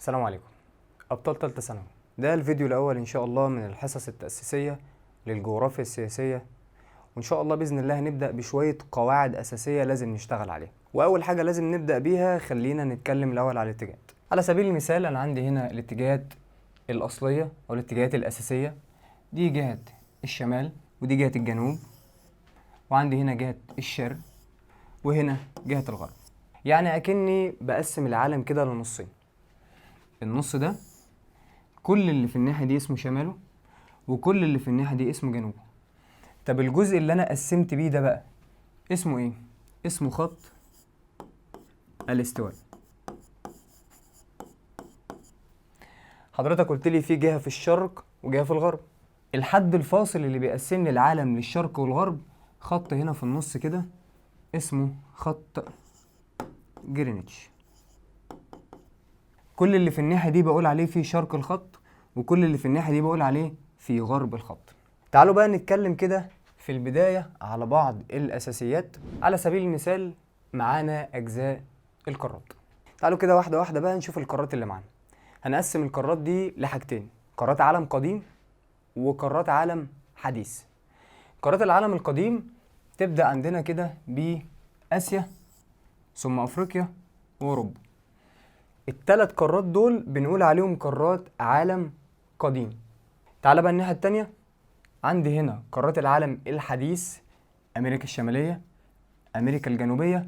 السلام عليكم أبطال تالتة ثانوي. ده الفيديو الأول إن شاء الله من الحصص التأسيسية للجغرافيا السياسية، وإن شاء الله بإذن الله هنبدأ بشوية قواعد أساسية لازم نشتغل عليها. وأول حاجة لازم نبدأ بيها خلينا نتكلم الأول على الاتجاهات. على سبيل المثال أنا عندي هنا الاتجاهات الأصلية أو الاتجاهات الأساسية. دي جهة الشمال ودي جهة الجنوب، وعندي هنا جهة الشرق وهنا جهة الغرب. يعني أكني بقسم العالم كده لنصين. النص ده كل اللي في الناحية دي اسمه شماله، وكل اللي في الناحية دي اسمه جنوبه. طب الجزء اللي أنا قسمت بيه ده بقى اسمه إيه؟ اسمه خط الاستواء. حضرتك قلت لي في جهة في الشرق وجهة في الغرب. الحد الفاصل اللي بيقسم لي العالم للشرق والغرب خط هنا في النص كده اسمه خط جرينتش. كل اللي في الناحية دي بقول عليه في شرق الخط، وكل اللي في الناحية دي بقول عليه في غرب الخط. تعالوا بقى نتكلم كده في البداية على بعض الأساسيات. على سبيل المثال معانا أجزاء القارات. تعالوا كده واحدة واحدة بقى نشوف القارات اللي معانا. هنقسم القارات دي لحاجتين: قارات عالم قديم وقارات عالم حديث. قارات العالم القديم تبدأ عندنا كده بآسيا ثم أفريقيا وأوروبا. الثلاث قارات دول بنقول عليهم قارات عالم قديم. تعال بقى الناحية التانية، عندي هنا قارات العالم الحديث: أمريكا الشمالية، أمريكا الجنوبية،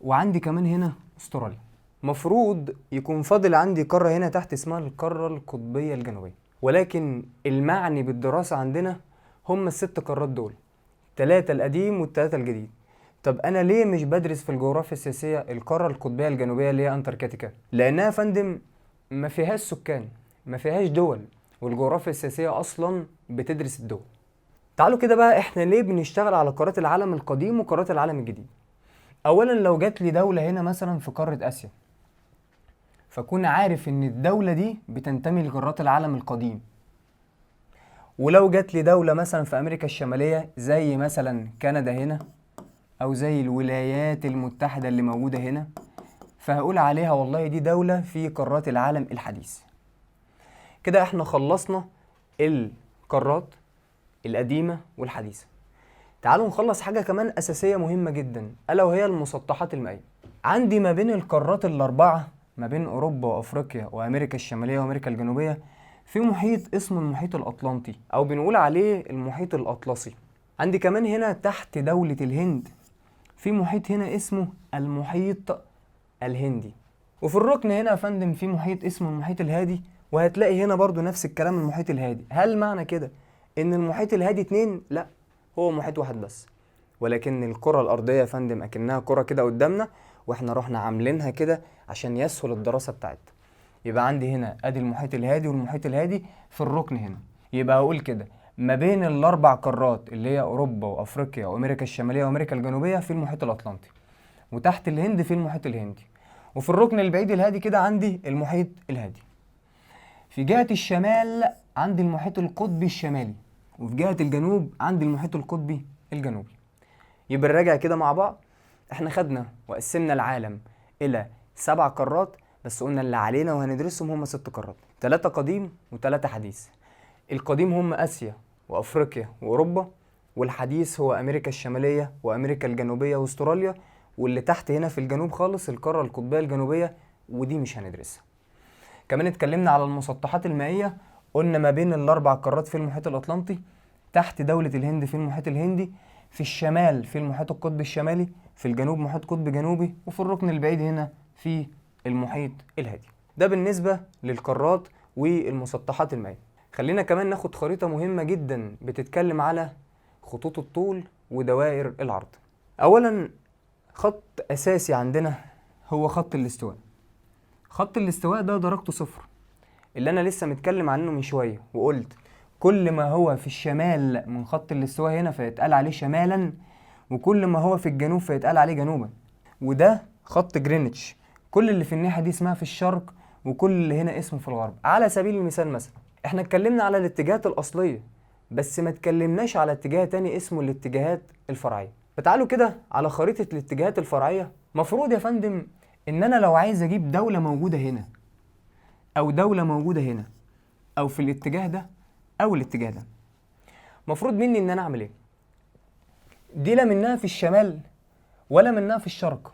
وعندي كمان هنا أستراليا. مفروض يكون فاضل عندي قارة هنا تحت اسمها القارة القطبية الجنوبية، ولكن المعني بالدراسة عندنا هم الست قارات دول، 3 القديم وال3 الجديد. طب أنا ليه مش بدرس في الجغرافيا السياسية القارة القطبية الجنوبية اللي هي أنتاركتيكا؟ لأنها يا فندم ما فيهاش سكان، ما فيهاش دول، والجغرافيا السياسية أصلا بتدرس الدول. تعالوا كده بقى احنا ليه بنشتغل على قارات العالم القديم وقارات العالم الجديد؟ اولا لو جات لي دولة هنا مثلا في قارة اسيا، فكون عارف ان الدولة دي بتنتمي لقارات العالم القديم. ولو جات لي دولة مثلا في امريكا الشمالية زي مثلا كندا هنا، او زي الولايات المتحدة اللي موجودة هنا، فهقول عليها والله دي دولة في قارات العالم الحديث. كده احنا خلصنا القارات القديمة والحديثة. تعالوا نخلص حاجة كمان أساسية مهمة جدا، ألا وهي المسطحات المائية. عندي ما بين القارات الأربعة، ما بين أوروبا وأفريقيا وأمريكا الشمالية وأمريكا الجنوبية، في محيط اسمه المحيط الأطلنطي، أو بنقول عليه المحيط الأطلسي. عندي كمان هنا تحت دولة الهند في محيط هنا اسمه المحيط الهندي. وفي الركن هنا يا فندم في محيط اسمه المحيط الهادي، وهتلاقي هنا برضو نفس الكلام المحيط الهادي. هل معنى كده إن المحيط الهادي 2؟ لأ، هو محيط واحد بس. ولكن الكرة الأرضية يا فندم أكنها كرة كده قدامنا، واحنا رحنا عاملينها كده عشان يسهل الدراسة بتاعتها. يبقى عندي هنا ادي المحيط الهادي والمحيط الهادي في الركن هنا. يبقى اقول كده ما بين الاربع قارات اللي هي اوروبا وافريقيا وامريكا الشماليه وامريكا الجنوبيه في المحيط الاطلنطي، وتحت الهند في المحيط الهندي، وفي الركن البعيد الهادي كده عندي المحيط الهادي. في جهة الشمال عندي المحيط القطبي الشمالي، وفي جهة الجنوب عندي المحيط القطبي الجنوبي. يبقى نراجع كده مع بعض. احنا خدنا وقسمنا العالم الى 7 قارات، بس قلنا اللي علينا وهندرسهم هم 6 قارات، 3 قديم و3 حديث. القديم هم اسيا وافريقيا واوروبا، والحديث هو امريكا الشمالية وامريكا الجنوبية واستراليا، واللي تحت هنا في الجنوب خالص القارة القطبية الجنوبية، ودي مش هندرسها. كمان اتكلمنا على المسطحات المائية، قلنا ما بين الاربع قارات في المحيط الاطلنطي، تحت دولة الهند في المحيط الهندي، في الشمال في المحيط القطبي الشمالي، في الجنوب محيط قطبي جنوبي، وفي الركن البعيد هنا في المحيط الهادي. ده بالنسبة للقارات والمسطحات المائية. خلينا كمان ناخد خريطة مهمة جدا بتتكلم على خطوط الطول ودوائر العرض. اولا خط اساسي عندنا هو خط الاستواء. خط الاستواء ده درجته 0، اللي انا لسه متكلم عنه من شوية وقلت كل ما هو في الشمال من خط الاستواء هنا فيتقال عليه شمالا، وكل ما هو في الجنوب فيتقال عليه جنوبا. وده خط جرينتش، كل اللي في الناحية دي اسمها في الشرق، وكل اللي هنا اسمه في الغرب. على سبيل المثال مثلا احنا اتكلمنا على الاتجاهات الأصلية، بس ما اتكلمناش على اتجاه تاني اسمه الاتجاهات الفرعية. فتعالوا كده على خريطة الاتجاهات الفرعية. مفروض يا فندم ان انا لو عايز اجيب دولة موجودة هنا، او دولة موجودة هنا او في الاتجاه ده او الاتجاه ده، مفروض مني ان انا اعمل ايه؟ دي لا منها في الشمال ولا منها في الشرق.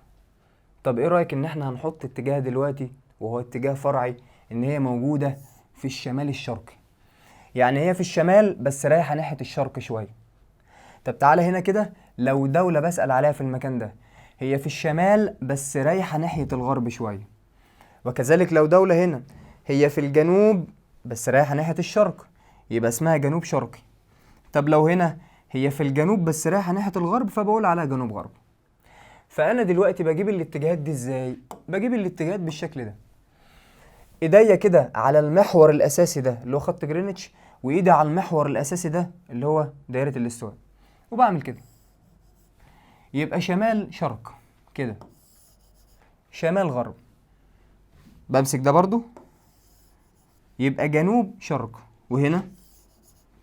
طب ايه رأيك ان احنا هنحط اتجاه دلوقتي وهو اتجاه فرعي، ان هي موجودة في الشمال الشرقي، يعني هي في الشمال بس رايحة ناحية الشرق شوية. طب تعالى هنا كده، لو دولة بسأل عليها في المكان ده هي في الشمال بس رايحة ناحية الغرب شوية، وكذلك لو دولة هنا هي في الجنوب بس رايحة ناحية الشرق يبقى اسمها جنوب شرقي. طب لو هنا هي في الجنوب بس رايحة ناحية الغرب فبقول عليها جنوب غرب. فأنا دلوقتي بجيب الاتجاهات دي ازاي؟ بجيب الاتجاهات بالشكل ده، ايديا كده على المحور الأساسي ده اللي هو خط جرينتش، وإيدي على المحور الأساسي ده اللي هو دايرة الاستواء، وبعمل كده. يبقى شمال شرق كده، شمال غرب. بمسك ده برضو يبقى جنوب شرق، وهنا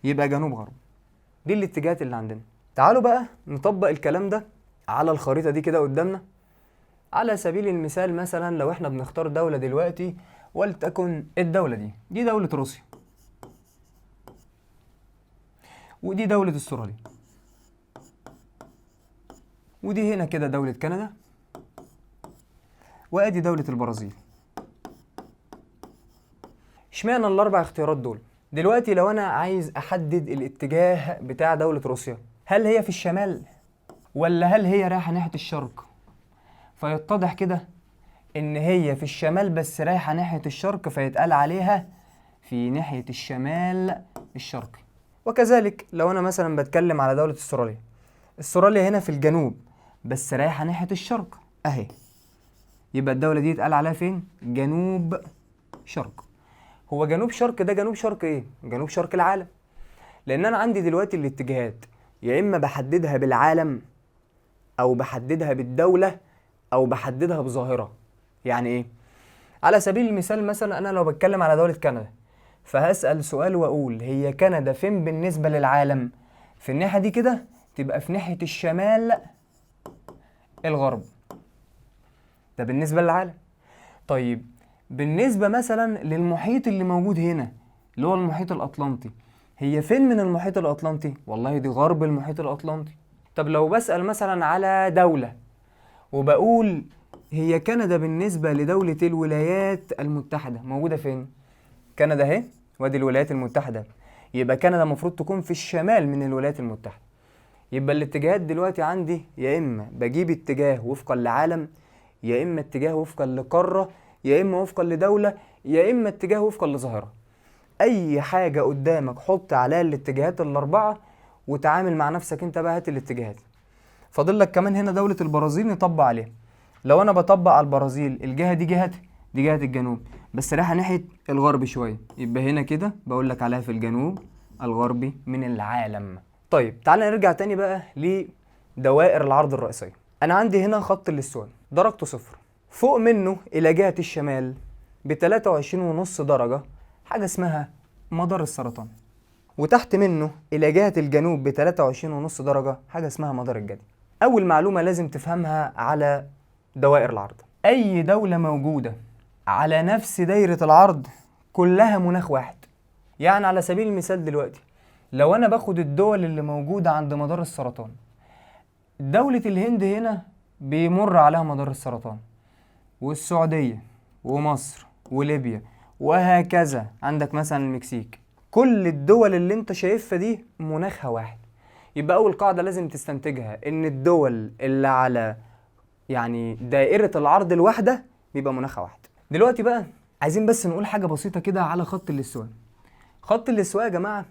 يبقى جنوب غرب. دي الاتجاهات اللي عندنا. تعالوا بقى نطبق الكلام ده على الخريطة دي كده قدامنا. على سبيل المثال مثلا لو احنا بنختار دولة دلوقتي، ولتكن الدولة دي دولة روسيا، ودي دولة استراليا، ودي هنا كده دولة كندا، وادي دولة البرازيل. اشمعنى الاربع اختيارات دول؟ دلوقتي لو انا عايز احدد الاتجاه بتاع دولة روسيا، هل هي في الشمال ولا هل هي رايحة ناحية الشرق؟ فيتضح كده ان هي في الشمال بس رايحة ناحية الشرق، فيتقال عليها في ناحية الشمال الشرقي. وكذلك لو انا مثلا بتكلم على دولة استراليا، استراليا هنا في الجنوب بس رايحة ناحية الشرق اهي، يبقى الدولة دي يتقال عليها فين؟ جنوب شرق. هو جنوب شرق ده جنوب شرق ايه؟ جنوب شرق العالم. لان انا عندي دلوقتي الاتجاهات يا اما بحددها بالعالم او بحددها بالدولة او بحددها بظاهرة. يعني ايه؟ على سبيل المثال مثلا انا لو بتكلم على دولة كندا، فهسأل سؤال واقول هي كندا فين بالنسبة للعالم؟ في الناحية دي كده تبقى في ناحية الشمال الغرب. ده بالنسبة للعالم. طيب بالنسبة مثلا للمحيط اللي موجود هنا اللي هو المحيط الأطلنطي، هي فين من المحيط الأطلنطي؟ والله دي غرب المحيط الأطلنطي. طب لو بسأل مثلا على دولة وبقول هي كندا بالنسبة لدولة الولايات المتحدة موجودة فين؟ كندا اهي وادي الولايات المتحدة، يبقى كندا المفروض تكون في الشمال من الولايات المتحدة. يبقى الاتجاهات دلوقتي عندي يا إما بجيب اتجاه وفقا لعالم، يا إما اتجاه وفقا لقارة، يا إما وفقا لدولة، يا إما اتجاه وفقا لظاهرة. أي حاجة قدامك حط عليها الاتجاهات الأربعة وتعامل مع نفسك أنت بقى، هات الاتجاهات. فاضل لك كمان هنا دولة البرازيل نطبق عليها. لو أنا بطبق على البرازيل الجهة دي دي جهة الجنوب بس رايحة ناحية الغرب شوية، يبقى هنا كده بقول لك عليها في الجنوب الغربي من العالم. طيب تعالى نرجع تاني بقى لدوائر العرض الرئيسية. أنا عندي هنا خط الاستواء درجته 0، فوق منه إلى جهة الشمال ب23.5 درجة حاجة اسمها مدار السرطان، وتحت منه إلى جهة الجنوب ب23.5 درجة حاجة اسمها مدار الجدي. أول معلومة لازم تفهمها على دوائر العرض، أي دولة موجودة على نفس دايرة العرض كلها مناخ واحد. يعني على سبيل المثال دلوقتي لو أنا باخد الدول اللي موجودة عند مدار السرطان، دولة الهند هنا بيمر عليها مدار السرطان، والسعودية ومصر وليبيا وهكذا، عندك مثلا المكسيك. كل الدول اللي انت شايفها دي مناخها واحد. يبقى أول قاعدة لازم تستنتجها إن الدول اللي على يعني دائرة العرض الواحدة بيبقى مناخها واحد. دلوقتي بقى عايزين بس نقول حاجة بسيطة كده على خط الاستواء. خط الاستواء يا جماعة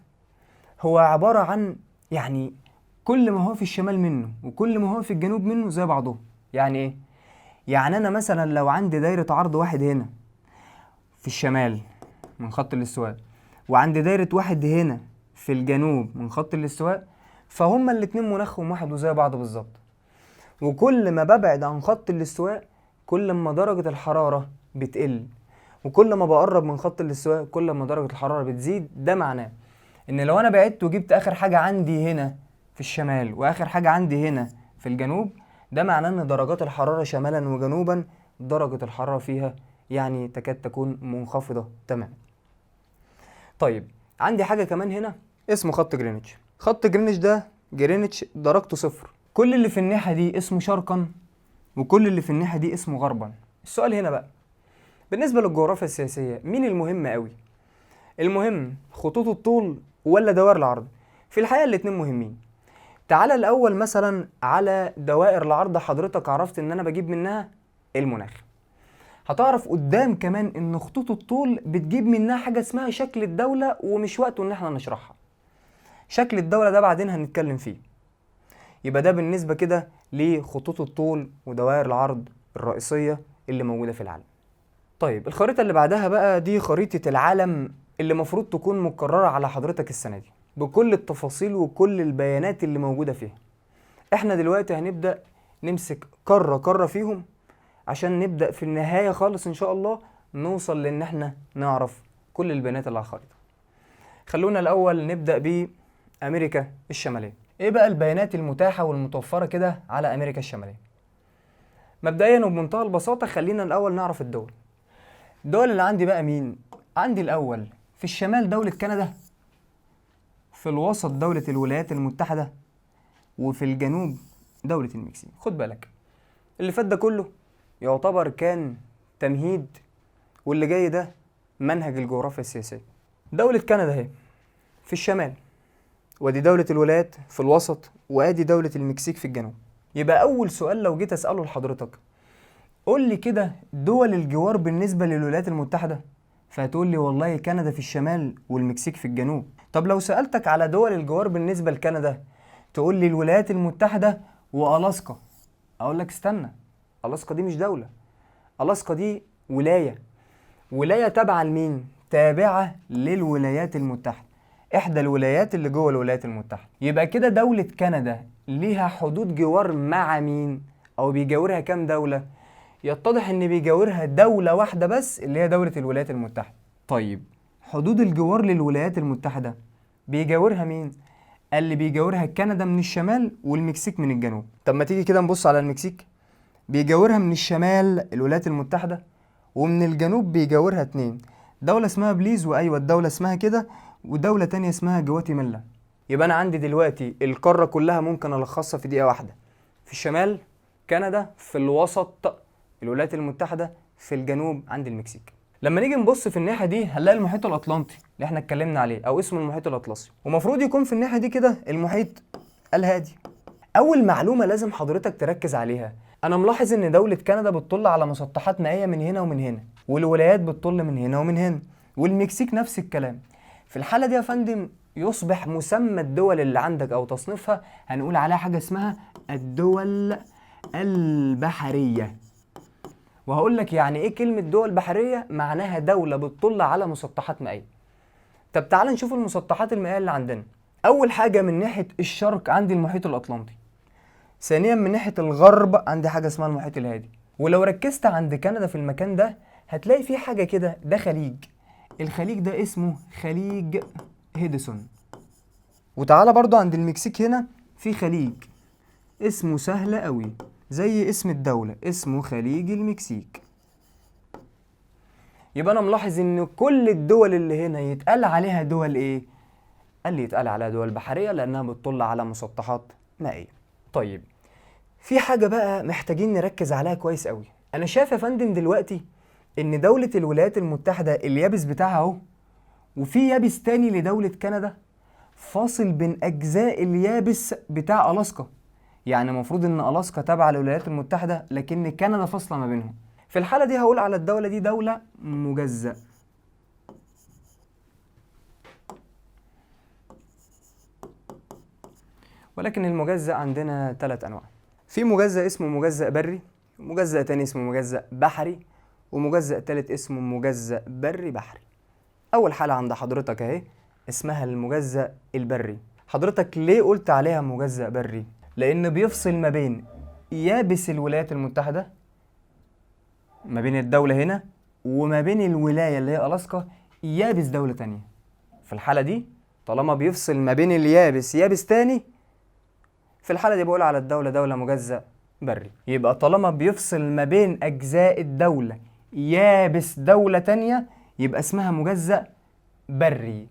هو عبارة عن يعني كل ما هو في الشمال منه وكل ما هو في الجنوب منه زي بعضه. يعني ايه؟ يعني انا مثلا لو عندي دايرة عرض واحد هنا في الشمال من خط الاستواء، وعندي دايرة واحد هنا في الجنوب من خط الاستواء، فهما الاتنين مناخهم واحد وزي بعض بالظبط. وكل ما ببعد عن خط الاستواء كل ما درجة الحرارة بتقل، وكل ما بقرب من خط الاستواء كل ما درجة الحرارة بتزيد. ده معناه ان لو انا بعدت وجبت اخر حاجة عندي هنا في الشمال واخر حاجة عندي هنا في الجنوب، ده معناه ان درجات الحرارة شمالا وجنوبا درجة الحرارة فيها يعني تكاد تكون منخفضة تماما. طيب عندي حاجة كمان هنا اسمه خط جرينتش. خط جرينتش ده جرينتش درجته 0. كل اللي في الناحية دي اسمه شرقا وكل اللي في الناحية دي اسمه غربا. السؤال هنا بقى بالنسبة للجغرافيا السياسية مين المهم قوي؟ المهم خطوط الطول ولا دوائر العرض؟ في الحقيقة الاتنين مهمين. تعالى الأول مثلا على دوائر العرض، حضرتك عرفت إن أنا بجيب منها المناخ. هتعرف قدام كمان إن خطوط الطول بتجيب منها حاجة اسمها شكل الدولة، ومش وقته إن احنا نشرحها. شكل الدولة ده بعدين هنتكلم فيه. يبقى ده بالنسبة كده لخطوط الطول ودوائر العرض الرئيسية اللي موجودة في العالم. طيب الخريطة اللي بعدها بقى دي خريطة العالم اللي مفروض تكون مكررة على حضرتك السنة دي بكل التفاصيل وكل البيانات اللي موجودة فيها. احنا دلوقتي هنبدأ نمسك قارة فيهم عشان نبدأ في النهاية خالص ان شاء الله نوصل لان احنا نعرف كل البيانات اللي على الخريطة. خلونا الاول نبدأ بأمريكا الشمالية. ايه بقى البيانات المتاحة والمتوفرة كده على امريكا الشمالية؟ مبدئيا وبمنتهى البساطة خلينا الاول نعرف الدول. الدول اللي عندي بقى مين؟ عندي الاول في الشمال دولة كندا، في الوسط دولة الولايات المتحدة، وفي الجنوب دولة المكسيك. خد بالك اللي فات ده كله يعتبر كان تمهيد، واللي جاي ده منهج الجغرافيا السياسية. دولة كندا اهي في الشمال، وادي دولة الولايات في الوسط، وادي دولة المكسيك في الجنوب. يبقى أول سؤال لو جيت أسأله لحضرتك قول لي كده دول الجوار بالنسبة للولايات المتحدة، فهتقول لي والله كندا في الشمال والمكسيك في الجنوب. طب لو سألتك على دول الجوار بالنسبة لكندا تقول لي الولايات المتحدة وألاسكا، أقول لك استنى، ألاسكا دي مش دولة، ألاسكا دي ولاية تابعة لمين؟ تابعة للولايات المتحدة، إحدى الولايات اللي جوه الولايات المتحدة. يبقى كده دولة كندا ليها حدود جوار مع مين؟ أو بيجاورها كام دولة؟ يتضح إن بيجاورها دولة واحدة بس اللي هي دولة الولايات المتحدة. طيب حدود الجوار للولايات المتحدة بيجاورها مين؟ اللي بيجاورها كندا من الشمال والمكسيك من الجنوب. طب ما تيجي كده نبص على المكسيك، بيجاورها من الشمال الولايات المتحدة ومن الجنوب بيجاورها 2 دولة اسمها بليز، وأيوة الدولة اسمها كده، ودولة تانية اسمها جواتيمالا. يبقى أنا عندي دلوقتي القارة كلها ممكن ألخصها في دقيقة واحدة. في الشمال كندا، في الوسط الولايات المتحدة، في الجنوب عند المكسيك. لما نيجي نبص في الناحية دي هنلاقي المحيط الأطلنطي اللي احنا اتكلمنا عليه أو اسمه المحيط الأطلسي، ومفروض يكون في الناحية دي كده المحيط الهادي. أول معلومة لازم حضرتك تركز عليها، أنا ملاحظ إن دولة كندا بتطل على مسطحات مائية من هنا ومن هنا، والولايات بتطل من هنا ومن هنا، والمكسيك نفس الكلام. في الحالة دي يا فندم يصبح مسمى الدول اللي عندك أو تصنيفها هنقول عليها حاجة اسمها الدول البحرية. وهقول لك يعني ايه كلمة دول بحرية، معناها دولة بتطل على مسطحات مائية. طب تعال نشوف المسطحات المائية اللي عندنا. أول حاجة من ناحية الشرق عندي المحيط الأطلنطي، ثانيا من ناحية الغرب عندي حاجة اسمها المحيط الهادي. ولو ركزت عند كندا في المكان ده هتلاقي فيه حاجة كده، ده خليج، الخليج ده اسمه خليج هيدسون. وتعالى برضو عند المكسيك هنا في خليج اسمه سهل قوي زي اسم الدولة، اسمه خليج المكسيك. يبقى أنا ملاحظ إن كل الدول اللي هنا يتقال عليها دول إيه؟ قال لي يتقال عليها دول بحرية لأنها بتطل على مسطحات مائية. طيب في حاجة بقى محتاجين نركز عليها كويس قوي. أنا شايف يا فندم دلوقتي إن دولة الولايات المتحدة اليابس بتاعها أهو، وفي يابس تاني لدولة كندا فاصل بين أجزاء اليابس بتاع ألاسكا. يعني المفروض إن ألاسكا تابعة للولايات المتحدة لكن كندا فاصلة ما بينهم. في الحالة دي هقول على الدولة دي دولة مجزأ. ولكن المجزأ عندنا 3 أنواع. في مجزأ اسمه مجزأ بري، ومجزأ تاني اسمه مجزأ بحري، ومجزأ تالت اسمه مجزأ بري بحري. أول حالة عند حضرتك أهي اسمها المجزأ البري. حضرتك ليه قلت عليها مجزأ بري؟ لأن بيفصل ما بين يابس الولايات المتحدة، ما بين الدولة هنا، وما بين الولاية اللي هي ألاسكا يابس دولة تانية. في الحالة دي طالما بيفصل ما بين اليابس يابس تاني، في الحالة دي بقول على الدولة دولة مجزأ بري. يبقى طالما بيفصل ما بين أجزاء الدولة يابس دولة تانية يبقى اسمها مجزأ بري.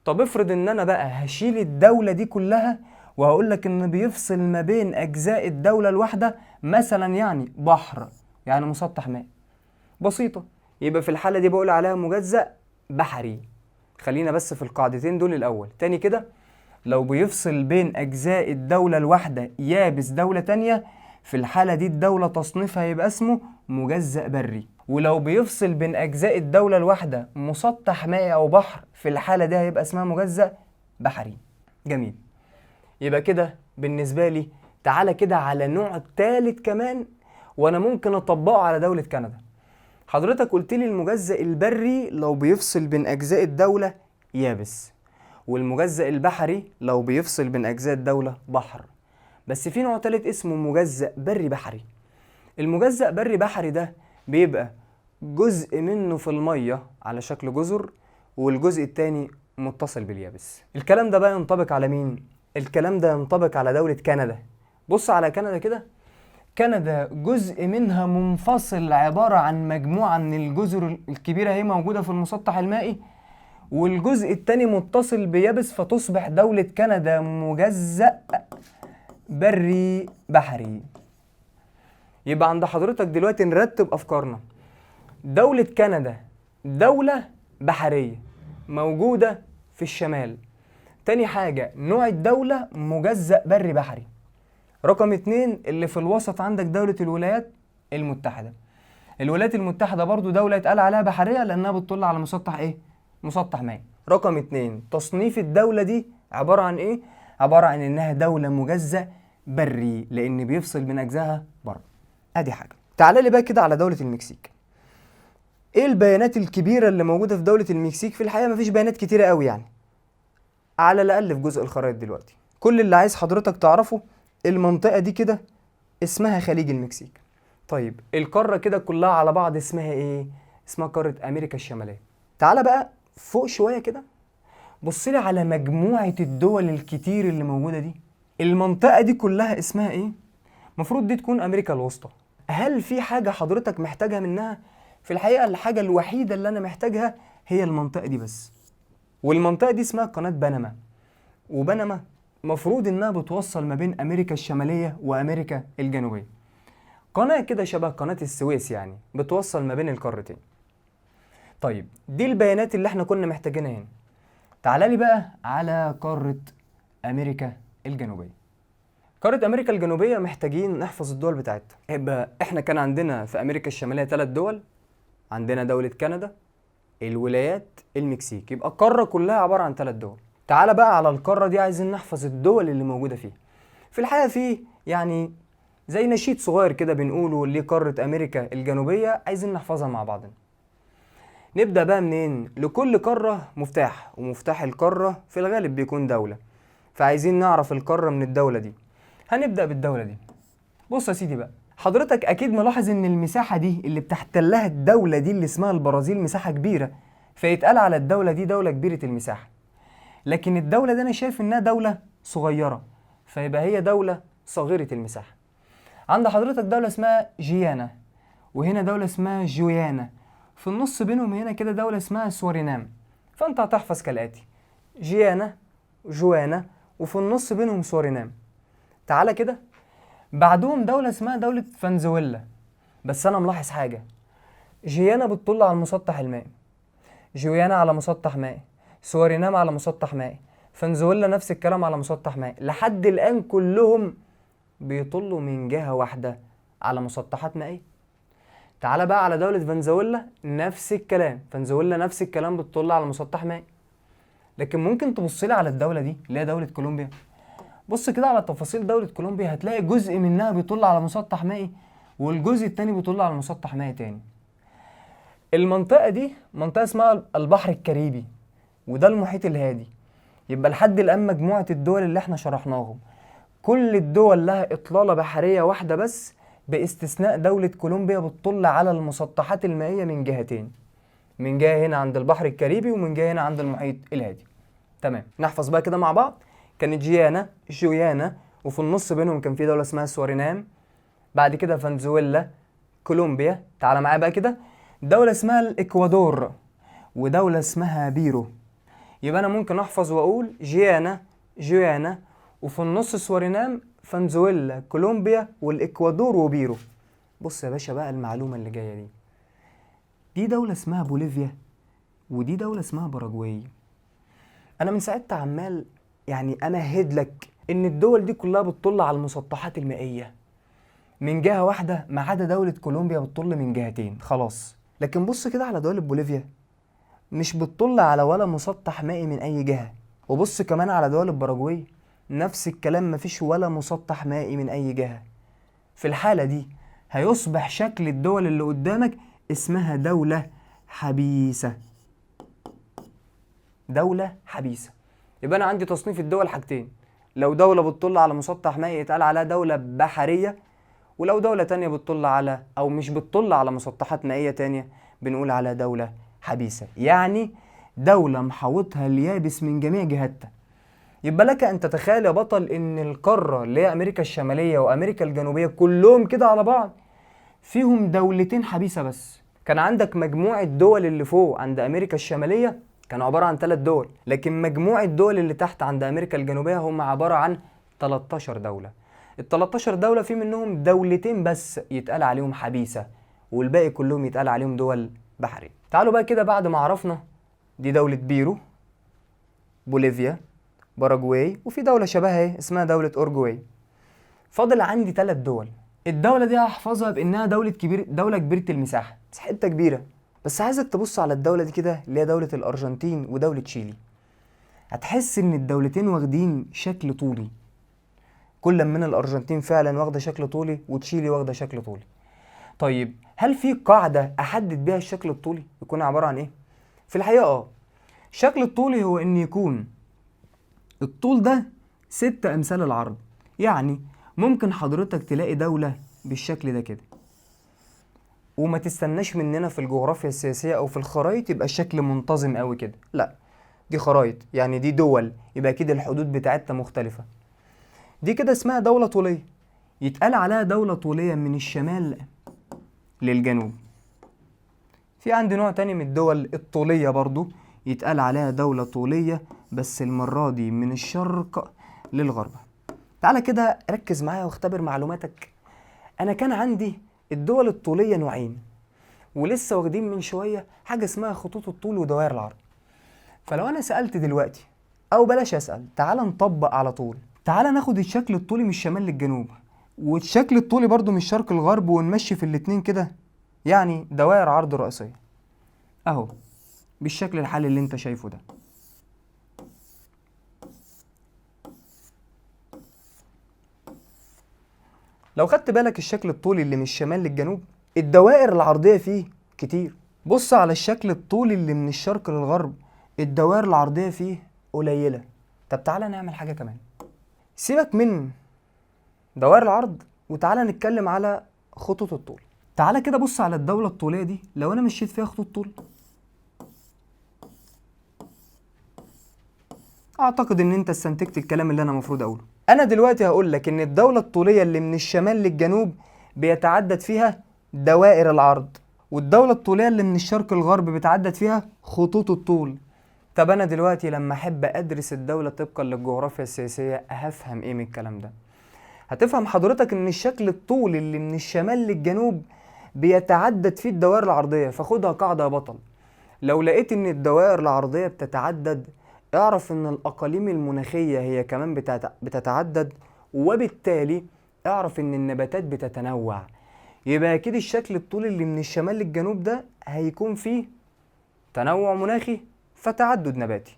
طب افرض ان انا بقى هشيل الدولة دي كلها وهقول لك ان بيفصل ما بين اجزاء الدولة الواحدة، مثلا يعني بحر، يعني مسطح ماء، بسيطة، يبقى في الحالة دي بقول عليها مجزأ بحري. خلينا بس في القاعدتين دول الاول تاني كده. لو بيفصل بين اجزاء الدولة الواحدة يابس دولة تانية، في الحالة دي الدولة تصنيفها يبقى اسمه مجزأ بري. ولو بيفصل بين أجزاء الدولة الواحدة مسطح مائي أو بحر، في الحالة دي هيبقى اسمها مجزأ بحري. جميل. يبقى كده بالنسبة لي تعالى كده على نوع التالت كمان، وأنا ممكن أطبقه على دولة كندا. حضرتك قلت لي المجزأ البري لو بيفصل بين أجزاء الدولة يابس، والمجزأ البحري لو بيفصل بين أجزاء الدولة بحر. بس في نوع تالت اسمه مجزأ بري بحري. المجزأ بري بحري ده بيبقى جزء منه في المية على شكل جزر، والجزء التاني متصل باليابس. الكلام ده بقى ينطبق على مين؟ الكلام ده ينطبق على دولة كندا. بص على كندا كده. كندا جزء منها منفصل، عبارة عن مجموعة من الجزر الكبيرة هي موجودة في المسطح المائي، والجزء التاني متصل بيابس، فتصبح دولة كندا مجزأ بري بحري. يبقى عند حضرتك دلوقتي نرتب أفكارنا. دولة كندا دولة بحرية موجودة في الشمال. تاني حاجة نوع الدولة مجزأ بري بحري. رقم 2 اللي في الوسط عندك دولة الولايات المتحدة. الولايات المتحدة برضو دولة يتقال عليها بحرية لأنها بتطل على مسطح إيه؟ مسطح مائي. رقم 2 تصنيف الدولة دي عبارة عن إيه؟ عبارة عن إنها دولة مجزأ بري لأن بيفصل بين أجزائها بره. أدي حاجة. تعال لي بقى كده على دولة المكسيك. ايه البيانات الكبيرة اللي موجودة في دولة المكسيك؟ في الحقيقة مفيش بيانات كتيرة قوي يعني، على الأقل في جزء الخرائط دلوقتي. كل اللي عايز حضرتك تعرفه المنطقة دي كده اسمها خليج المكسيك. طيب القارة كده كلها على بعض اسمها ايه؟ اسمها قارة أمريكا الشمالية. تعال بقى فوق شوية كده، بصلي على مجموعة الدول الكتير اللي موجودة دي. المنطقة دي كلها اسمها ايه؟ مفروض دي تكون أمريكا الوسطى. هل في حاجة حضرتك محتاجها منها؟ في الحقيقة الحاجة الوحيدة اللي أنا محتاجها هي المنطقة دي بس. والمنطقة دي اسمها قناة بنما. وبنما مفروض إنها بتوصل ما بين أمريكا الشمالية وأمريكا الجنوبية. قناة كده شبه قناة السويس يعني، بتوصل ما بين القارتين. طيب دي البيانات اللي احنا كنا محتاجينها هنا. تعال لي بقى على قارة أمريكا الجنوبية. قارة أمريكا الجنوبية محتاجين نحفظ الدول بتاعتها. يبقى احنا كان عندنا في أمريكا الشمالية 3 دول. عندنا دولة كندا، الولايات، المكسيك. يبقى القارة كلها عبارة عن 3 دول. تعال بقى على القارة دي عايزين نحفظ الدول اللي موجودة فيها. في الحقيقة في يعني زي نشيد صغير كده بنقوله لقارة أمريكا الجنوبية، عايزين نحفظها مع بعضنا. نبدأ بقى منين؟ لكل قارة مفتاح، ومفتاح القارة في الغالب بيكون دولة. فعايزين نعرف القارة من الدولة دي. هنبدأ بالدولة دي. بص يا سيدي بقى، حضرتك أكيد ملاحظ إن المساحة دي اللي بتحتلها الدولة دي اللي اسمها البرازيل مساحة كبيرة، فيتقال على الدولة دي دولة كبيرة المساحة. لكن الدولة دي أنا شايف إنها دولة صغيرة، فيبقى هي دولة صغيرة المساحة. عند حضرتك دولة اسمها جيانا، وهنا دولة اسمها جويانا، في النص بينهم هنا كده دولة اسمها سورينام. فأنت هتحفظ كالآتي: جيانا، جوانا، وفي النص بينهم سورينام. تعالى كده بعدهم دولة اسمها دولة فنزويلا. بس أنا ملاحظ حاجة، جيانا بتطل على المسطح المائي، جويانا على مسطح مائي، سورينام على مسطح مائي، فنزويلا نفس الكلام على مسطح مائي. لحد الآن كلهم بيطلوا من جهة واحدة على مسطحات مائية. تعال بقى على دولة فنزويلا، نفس الكلام، فنزويلا نفس الكلام بتطل على مسطح مائي. لكن ممكن تبصلي على الدولة دي اللي هي دولة كولومبيا. بص كده على تفاصيل دولة كولومبيا، هتلاقي جزء منها بيطل على مسطح مائي، والجزء التاني بيطل على مسطح مائي تاني. المنطقة دي منطقة اسمها البحر الكاريبي، وده المحيط الهادي. يبقى لحد الآن مجموعة الدول اللي احنا شرحناهم كل الدول لها إطلالة بحرية واحدة بس، باستثناء دولة كولومبيا بتطل على المسطحات المائية من جهتين، من جهة هنا عند البحر الكاريبي ومن جهة هنا عند المحيط الهادي. تمام، نحفظ بقى كده مع بعض. كانت جيانا، جويانا، وفي النص بينهم كان في دولة اسمها سورينام، بعد كده فنزويلا، كولومبيا. تعالى معايا بقى كده، دولة اسمها الإكوادور، ودولة اسمها بيرو. يبقى أنا ممكن أحفظ وأقول جيانا، جيانا، وفي النص سورينام، فنزويلا، كولومبيا، والإكوادور، وبيرو. بص يا باشا بقى المعلومة اللي جاية دي دولة اسمها بوليفيا، ودي دولة اسمها باراجواي. أنا من ساعتها عمال يعني أمهد لك إن الدول دي كلها بتطل على المسطحات المائية من جهة واحدة، ما عدا دولة كولومبيا بتطل من جهتين خلاص. لكن بص كده على دولة بوليفيا، مش بتطل على ولا مسطح مائي من أي جهة. وبص كمان على دولة باراجواي، نفس الكلام، مفيش ولا مسطح مائي من أي جهة. في الحالة دي هيصبح شكل الدول اللي قدامك اسمها دولة حبيسة. دولة حبيسة. يبقى أنا عندي تصنيف الدول حاجتين: لو دولة بتطل على مسطح مائي يتقال عليها دولة بحرية، ولو دولة تانية بتطل على أو مش بتطل على مسطحات مائية تانية بنقول على دولة حبيسة، يعني دولة محاوطها اليابس من جميع جهاتها. يبقى لك أن تتخيل يا بطل إن القارة اللي هي أمريكا الشمالية وأمريكا الجنوبية كلهم كده على بعض فيهم دولتين حبيسة بس. كان عندك مجموعة دول اللي فوق عند أمريكا الشمالية كانوا عبارة عن 3 دول، لكن مجموعة دول اللي تحت عند أمريكا الجنوبية هم عبارة عن 13 دولة. ال 13 دولة في منهم دولتين بس يتقال عليهم حبيسة، والباقي كلهم يتقال عليهم دول بحرية. تعالوا بقى كده بعد ما عرفنا دي دولة بيرو، بوليفيا، باراجواي، وفي دولة شبهها ايه اسمها دولة أورجواي. فاضل عندي 3 دول. الدولة دي هحفظها بإنها دولة كبيرة المساحة، مساحتها كبيرة. بس عايزك تبص على الدولة دي كده اللي هي دولة الأرجنتين ودولة تشيلي. هتحس إن الدولتين واخدين شكل طولي، كل من الأرجنتين فعلا واخدة شكل طولي وتشيلي واخدة شكل طولي. طيب هل في قاعدة أحدد بيها الشكل الطولي يكون عبارة عن إيه؟ في الحقيقة الشكل الطولي هو إن يكون الطول ده 6 أمثال العرض. يعني ممكن حضرتك تلاقي دولة بالشكل ده كده، وما تستناش مننا في الجغرافيا السياسية أو في الخرايط يبقى الشكل منتظم قوي كده، لا، دي خرايط، يعني دي دول، يبقى كده الحدود بتاعتها مختلفة. دي كده اسمها دولة طولية، يتقال عليها دولة طولية من الشمال للجنوب. في عندي نوع تاني من الدول الطولية برضو يتقال عليها دولة طولية، بس المرة دي من الشرق للغرب. تعالى كده ركز معايا واختبر معلوماتك. أنا كان عندي الدول الطولية نوعين، ولسه واخدين من شوية حاجة اسمها خطوط الطول ودوائر العرض. فلو أنا سألت دلوقتي، أو بلاش أسأل، تعالى نطبق على طول. تعالى ناخد الشكل الطولي من الشمال للجنوب، والشكل الطولي برضو من الشرق للغرب، ونمشي في الاتنين كده، يعني دوائر عرض رئيسية أهو بالشكل الحالي اللي انت شايفه ده. لو خدت بالك الشكل الطولي اللي من الشمال للجنوب الدوائر العرضية فيه كتير. بص على الشكل الطولي اللي من الشرق للغرب الدوائر العرضية فيه قليلة. طب تعالى نعمل حاجة كمان، سيبك من دوائر العرض وتعالى نتكلم على خطوط الطول. تعالى كده بص على الدولة الطولية دي، لو أنا مشيت فيها خطوط طول أعتقد إن أنت استنتجت الكلام اللي أنا المفروض أقوله. أنا دلوقتي هقول لك إن الدولة الطولية اللي من الشمال للجنوب بيتعدد فيها دوائر العرض، والدولة الطولية اللي من الشرق للغرب بيتعدد فيها خطوط الطول. طب أنا دلوقتي لما أحب أدرس الدولة طبقا للجغرافيا السياسية هفهم إيه من الكلام ده؟ هتفهم حضرتك إن الشكل الطولي اللي من الشمال للجنوب بيتعدد فيه الدوائر العرضية. فخدها قاعدة يا بطل، لو لقيت إن الدوائر العرضية بتتعدد اعرف إن الأقاليم المناخية هي كمان بتتعدد، وبالتالي اعرف إن النباتات بتتنوع. يبقى أكيد الشكل الطولي اللي من الشمال للجنوب ده هيكون فيه تنوع مناخي فتعدد نباتي.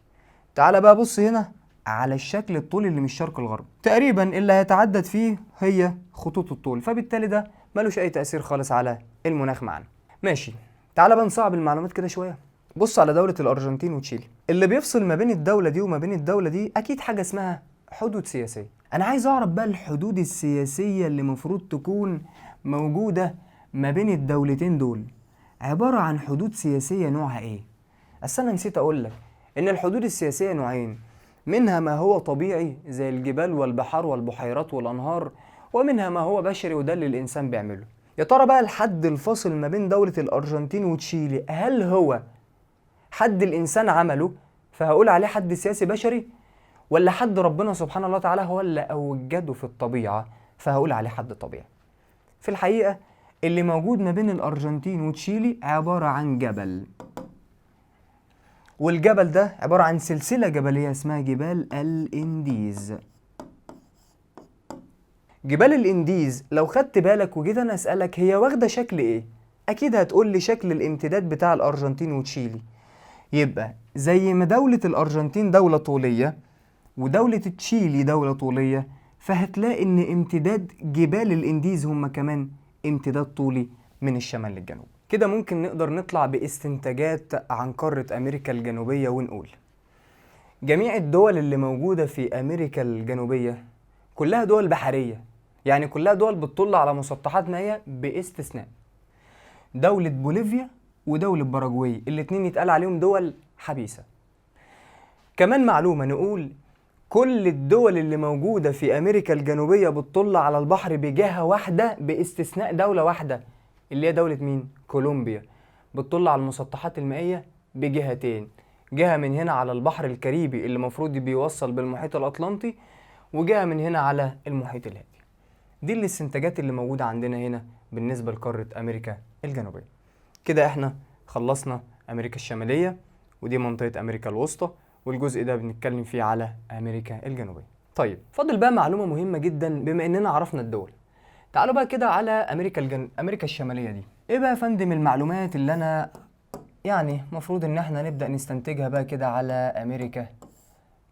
تعال بقى بص هنا على الشكل الطولي اللي من الشرق للغرب، تقريبا اللي هيتعدد فيه هي خطوط الطول، فبالتالي ده ملوش أي تأثير خالص على المناخ معنا. ماشي، تعال بقى نصعب المعلومات كده شوية. بص على دولة الأرجنتين وتشيلي، اللي بيفصل ما بين الدولة دي وما بين الدولة دي أكيد حاجة اسمها حدود سياسية. أنا عايز أعرف بقى الحدود السياسية اللي مفروض تكون موجودة ما بين الدولتين دول عبارة عن حدود سياسية نوعها إيه؟ بس أنا نسيت أقول لك إن الحدود السياسية نوعين، منها ما هو طبيعي زي الجبال والبحار والبحيرات والأنهار، ومنها ما هو بشري وده اللي الإنسان بيعمله. يا ترى بقى الحد الفاصل ما بين دولة الأرجنتين وتشيلي هل هو حد الإنسان عمله فهقول عليه حد سياسي بشري، ولا حد ربنا سبحانه الله تعالى هو اللي أوجده في الطبيعة فهقول عليه حد طبيعي؟ في الحقيقة اللي موجود ما بين الأرجنتين وتشيلي عبارة عن جبل، والجبل ده عبارة عن سلسلة جبلية اسمها جبال الإنديز. جبال الإنديز لو خدت بالك وجيت أنا أسألك هي واخدة شكل إيه؟ أكيد هتقول لي شكل الامتداد بتاع الأرجنتين وتشيلي. يبقى زي ما دولة الأرجنتين دولة طولية ودولة تشيلي دولة طولية، فهتلاقي إن امتداد جبال الإنديز هم كمان امتداد طولي من الشمال للجنوب. كده ممكن نقدر نطلع باستنتاجات عن قارة أمريكا الجنوبية ونقول جميع الدول اللي موجودة في أمريكا الجنوبية كلها دول بحرية، يعني كلها دول بتطل على مسطحات مائية باستثناء دولة بوليفيا ودولة باراجواي، الاتنين يتقال عليهم دول حبيسة. كمان معلومة نقول كل الدول اللي موجودة في أمريكا الجنوبية بتطل على البحر بجهة واحدة باستثناء دولة واحدة اللي هي دولة مين؟ كولومبيا، بتطل على المسطحات المائية بجهتين، جهة من هنا على البحر الكاريبي اللي مفروض بيوصل بالمحيط الأطلنطي، وجهة من هنا على المحيط الهادي. دي الاستنتاجات اللي موجودة عندنا هنا بالنسبة لقارة أمريكا الجنوبية. كده احنا خلصنا أمريكا الشمالية، ودي منطقة أمريكا الوسطى، والجزء ده بنتكلم فيه على أمريكا الجنوبية. طيب فاضل بقى معلومة مهمة جدا بما إننا عرفنا الدول. تعالوا بقى كده على أمريكا الشمالية دي. إيه بقى يا فندم المعلومات اللي أنا يعني مفروض إن احنا نبدأ نستنتجها بقى كده على أمريكا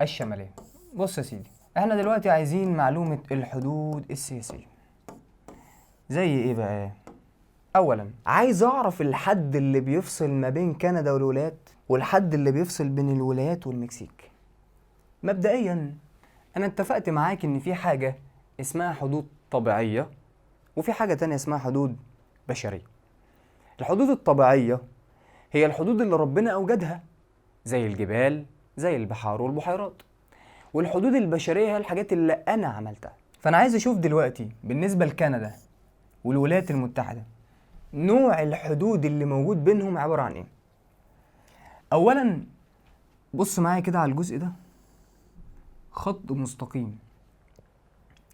الشمالية؟ بص يا سيدي، احنا دلوقتي عايزين معلومة الحدود السياسية. زي إيه بقى؟ أولا عايز أعرف الحد اللي بيفصل ما بين كندا والولايات والحد اللي بيفصل بين الولايات والمكسيك. مبدئيا أنا اتفقت معاك إن في حاجة اسمها حدود طبيعية وفي حاجة تانية اسمها حدود بشرية. الحدود الطبيعية هي الحدود اللي ربنا أوجدها زي الجبال زي البحار والبحيرات، والحدود البشرية هي الحاجات اللي أنا عملتها. فأنا عايز أشوف دلوقتي بالنسبة لكندا والولايات المتحدة نوع الحدود اللي موجود بينهم عبارة عن إيه. أولا بص معايا كده على الجزء ده، خط مستقيم.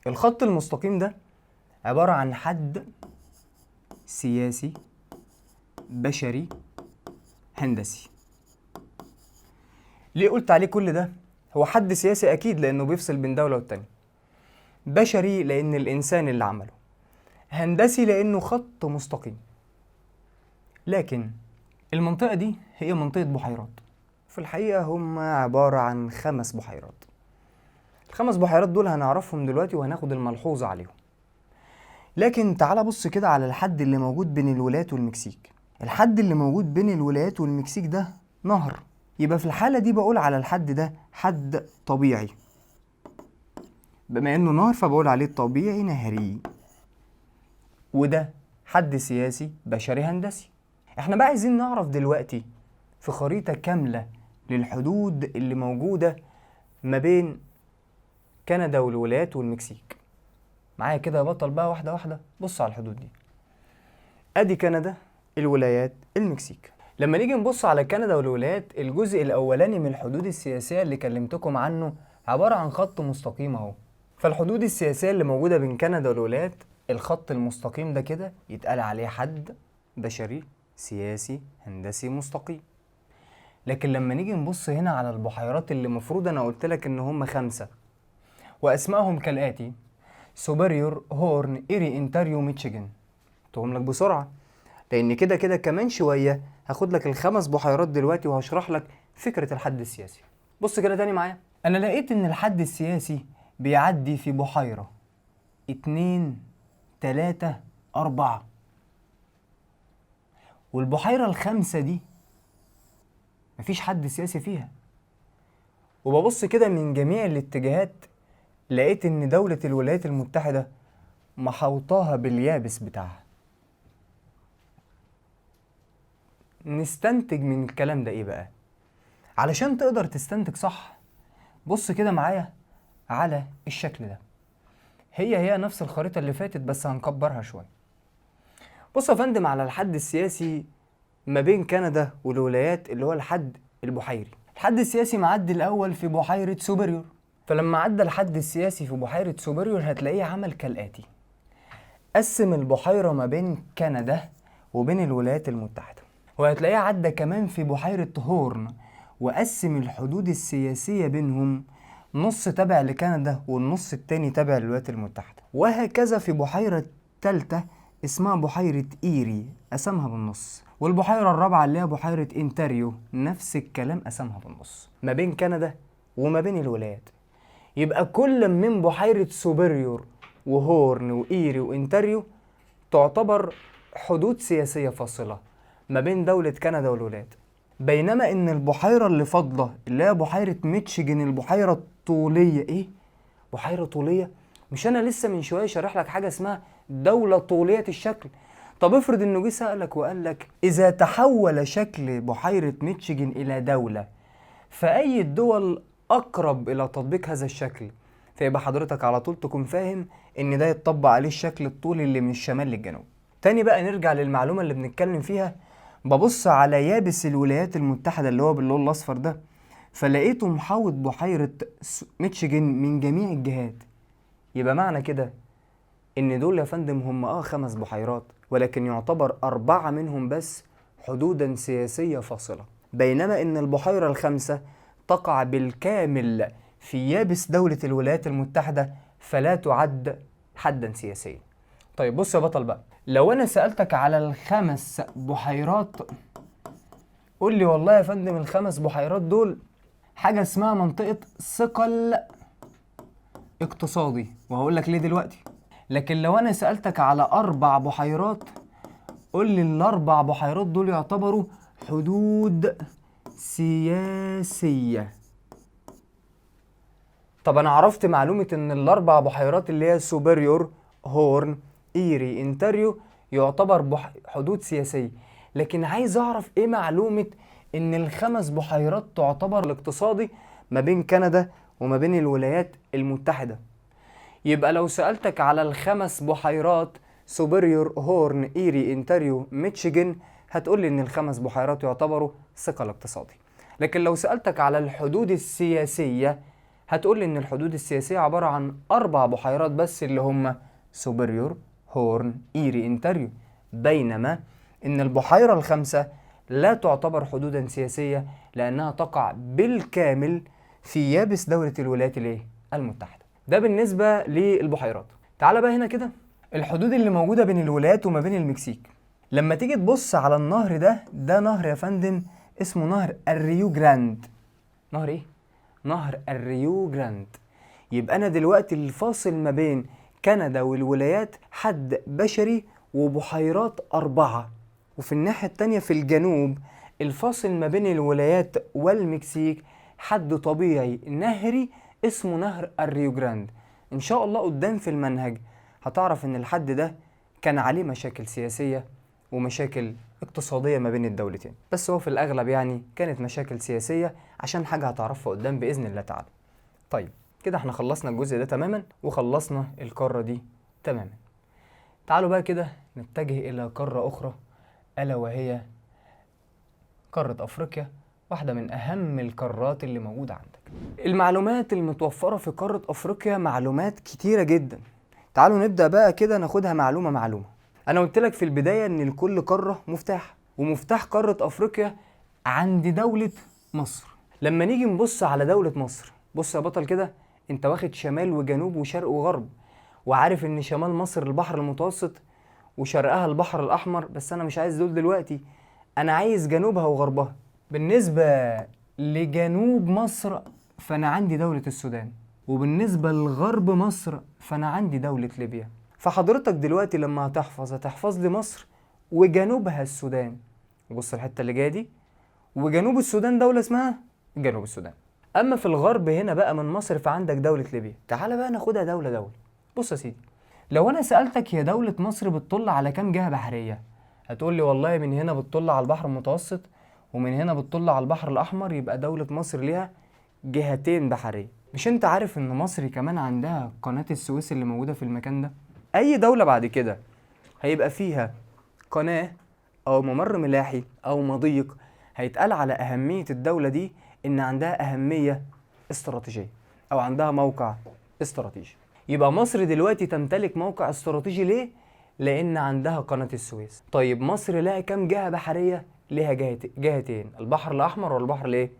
الخط المستقيم ده عبارة عن حد سياسي بشري هندسي. ليه قلت عليه كل ده؟ هو حد سياسي أكيد لأنه بيفصل بين دولة والتانية، بشري لأن الإنسان اللي عمله، هندسي لأنه خط مستقيم. لكن المنطقة دي هي منطقة بحيرات، في الحقيقة هم عبارة عن 5 بحيرات. ال5 بحيرات دول هنعرفهم دلوقتي وهناخد الملحوظة عليهم. لكن تعال بص كده على الحد اللي موجود بين الولايات والمكسيك. الحد اللي موجود بين الولايات والمكسيك ده نهر، يبقى في الحالة دي بقول على الحد ده حد طبيعي. بما انه نهر فبقول عليه طبيعي نهري. وده حد سياسي بشري هندسي. احنا بقى عايزين نعرف دلوقتي في خريطة كاملة للحدود اللي موجودة ما بين كندا والولايات والمكسيك. معايا كده يا بطل بقى واحدة واحدة. بص على الحدود دي، ادي كندا، الولايات، المكسيك. لما نيجي نبص على كندا والولايات، الجزء الاولاني من الحدود السياسية اللي كلمتكم عنه عبارة عن خط مستقيم اهو. فالحدود السياسية اللي موجودة بين كندا والولايات، الخط المستقيم ده كده يتقال عليه حد بشري سياسي هندسي مستقيم. لكن لما نيجي نبص هنا على البحيرات اللي مفروض انا قلت لك ان هم 5 واسمائهم كالاتي: سوبريور، هورن، ايري، انتاريو، ميتشيجن. قلتهم لك بسرعة لان كده كده كمان شوية هاخد لك ال5 بحيرات دلوقتي وهشرح لك فكرة الحد السياسي. بص كده تاني معايا، انا لقيت ان الحد السياسي بيعدي في بحيرة 2 3 4، والبحيرة ال5 دي مفيش حد سياسي فيها. وببص كده من جميع الاتجاهات لقيت ان دولة الولايات المتحدة محوطاها باليابس بتاعها. نستنتج من الكلام ده ايه بقى؟ علشان تقدر تستنتج صح بص كده معايا على الشكل ده. هي نفس الخريطة اللي فاتت بس هنكبرها شوية. بص يا فندم على الحد السياسي ما بين كندا والولايات اللي هو الحد البحيري. الحد السياسي معدي الأول في بحيرة سوبريور، فلما عدى الحد السياسي في بحيرة سوبريور هتلاقيه عمل كالآتي: قسم البحيرة ما بين كندا وبين الولايات المتحدة، وهتلاقيه عدى كمان في بحيرة هورن وقسم الحدود السياسية بينهم، نص تابع لكندا والنص التاني تابع للولايات المتحدة. وهكذا في بحيرة تالتة اسمها بحيرة إيري قسمها بالنص، والبحيرة الرابعة اللي هي بحيرة إنتاريو نفس الكلام قسمها بالنص ما بين كندا وما بين الولايات. يبقى كل من بحيرة سوبريور وهورن وإيري وإنتاريو تعتبر حدود سياسية فاصلة ما بين دولة كندا والولايات، بينما إن البحيرة اللي فاضلة اللي هي بحيرة ميتشيجن البحيرة الطولية. إيه؟ بحيرة طولية؟ مش أنا لسه من شوية شارح لك حاجة اسمها دولة طولية الشكل؟ طب افرض إنه جه سألك وقال لك إذا تحول شكل بحيرة ميتشيجن إلى دولة فأي الدول أقرب إلى تطبيق هذا الشكل؟ فيبقى حضرتك على طول تكون فاهم إن ده يتطبق عليه الشكل الطولي اللي من الشمال للجنوب. تاني بقى نرجع للمعلومة اللي بنتكلم فيها. ببص على يابس الولايات المتحدة اللي هو باللون الأصفر ده، فلقيته محاوط بحيرة ميتشيجن من جميع الجهات. يبقى معنى كده إن دول يا فندم هم 5 بحيرات، ولكن يعتبر 4 منهم بس حدودا سياسية فاصلة، بينما إن البحيرة ال5 تقع بالكامل في يابس دولة الولايات المتحدة فلا تعد حدا سياسيا. طيب بص يا بطل بقى، لو أنا سألتك على ال5 بحيرات قول لي والله يا فندم ال5 بحيرات دول حاجة اسمها منطقة ثقل اقتصادي، وهقول لك ليه دلوقتي. لكن لو أنا سألتك على 4 بحيرات قول لي ال4 بحيرات دول يعتبروا حدود سياسية. طب أنا عرفت معلومة إن ال4 بحيرات اللي هي سوبريور هورن إيري إنتاريو يعتبر حدود سياسية، لكن عايز أعرف إيه معلومة إن ال5 بحيرات تعتبر الاقتصادي ما بين كندا وما بين الولايات المتحدة. يبقى لو سألتك على ال5 بحيرات سوبريور هورن إيري إنتاريو ميتشيجن هتقول لي إن ال5 بحيرات يعتبروا ثقل اقتصادي. لكن لو سألتك على الحدود السياسية هتقول لي إن الحدود السياسية عبارة عن 4 بحيرات بس اللي هم سوبريور هورن إيري إنتاريو، بينما إن البحيرة ال5 لا تعتبر حدودا سياسية لأنها تقع بالكامل في يابس دولة الولايات المتحدة. ده بالنسبة للبحيرات. تعال بقى هنا كده الحدود اللي موجودة بين الولايات وما بين المكسيك. لما تيجي تبص على النهر ده نهر يا فندم اسمه نهر الريو جراند. نهر ايه؟ نهر الريو جراند. يبقى أنا دلوقتي الفاصل ما بين كندا والولايات حد بشري وبحيرات 4، وفي الناحية التانية في الجنوب الفاصل ما بين الولايات والمكسيك حد طبيعي نهري اسمه نهر الريو جراند. إن شاء الله قدام في المنهج هتعرف إن الحد ده كان عليه مشاكل سياسية ومشاكل اقتصادية ما بين الدولتين، بس هو في الأغلب يعني كانت مشاكل سياسية عشان حاجة هتعرفها قدام بإذن الله تعالى. طيب كده احنا خلصنا الجزء ده تماما وخلصنا القارة دي تماما. تعالوا بقى كده نتجه إلى قارة أخرى ألا وهي قارة أفريقيا، واحدة من أهم القارات اللي موجودة عندك. المعلومات المتوفرة في قارة أفريقيا معلومات كتيرة جدا. تعالوا نبدأ بقى كده ناخدها معلومة معلومة. أنا قلت لك في البداية إن لكل قارة مفتاح، ومفتاح قارة أفريقيا عند دولة مصر. لما نيجي نبص على دولة مصر، بص يا بطل كده، أنت واخد شمال وجنوب وشرق وغرب، وعارف إن شمال مصر البحر المتوسط وشرقها البحر الأحمر، بس أنا مش عايز دول دلوقتي، أنا عايز جنوبها وغربها. بالنسبة لجنوب مصر فأنا عندي دولة السودان، وبالنسبة لغرب مصر فأنا عندي دولة ليبيا. فحضرتك دلوقتي لما هتحفظ لي مصر وجنوبها السودان، بص الحتة اللي جاية دي، وجنوب السودان دولة اسمها جنوب السودان. أما في الغرب هنا بقى من مصر فعندك دولة ليبيا. تعال بقى ناخدها دولة دولة. بص يا سيدي، لو أنا سألتك هي دولة مصر بتطل على كام جهة بحرية؟ هتقول لي والله من هنا بتطل على البحر المتوسط ومن هنا بتطل على البحر الأحمر، يبقى دولة مصر ليها جهتين بحرية. مش انت عارف ان مصر كمان عندها قناة السويس اللي موجودة في المكان ده؟ أي دولة بعد كده هيبقى فيها قناة أو ممر ملاحي أو مضيق، هيتقال على أهمية الدولة دي إن عندها أهمية استراتيجية أو عندها موقع استراتيجي. يبقى مصر دلوقتي تمتلك موقع استراتيجي ليه؟ لأن عندها قناة السويس. طيب مصر لها كام جهة بحرية؟ ليها جهتين، البحر الأحمر والبحر الإيه؟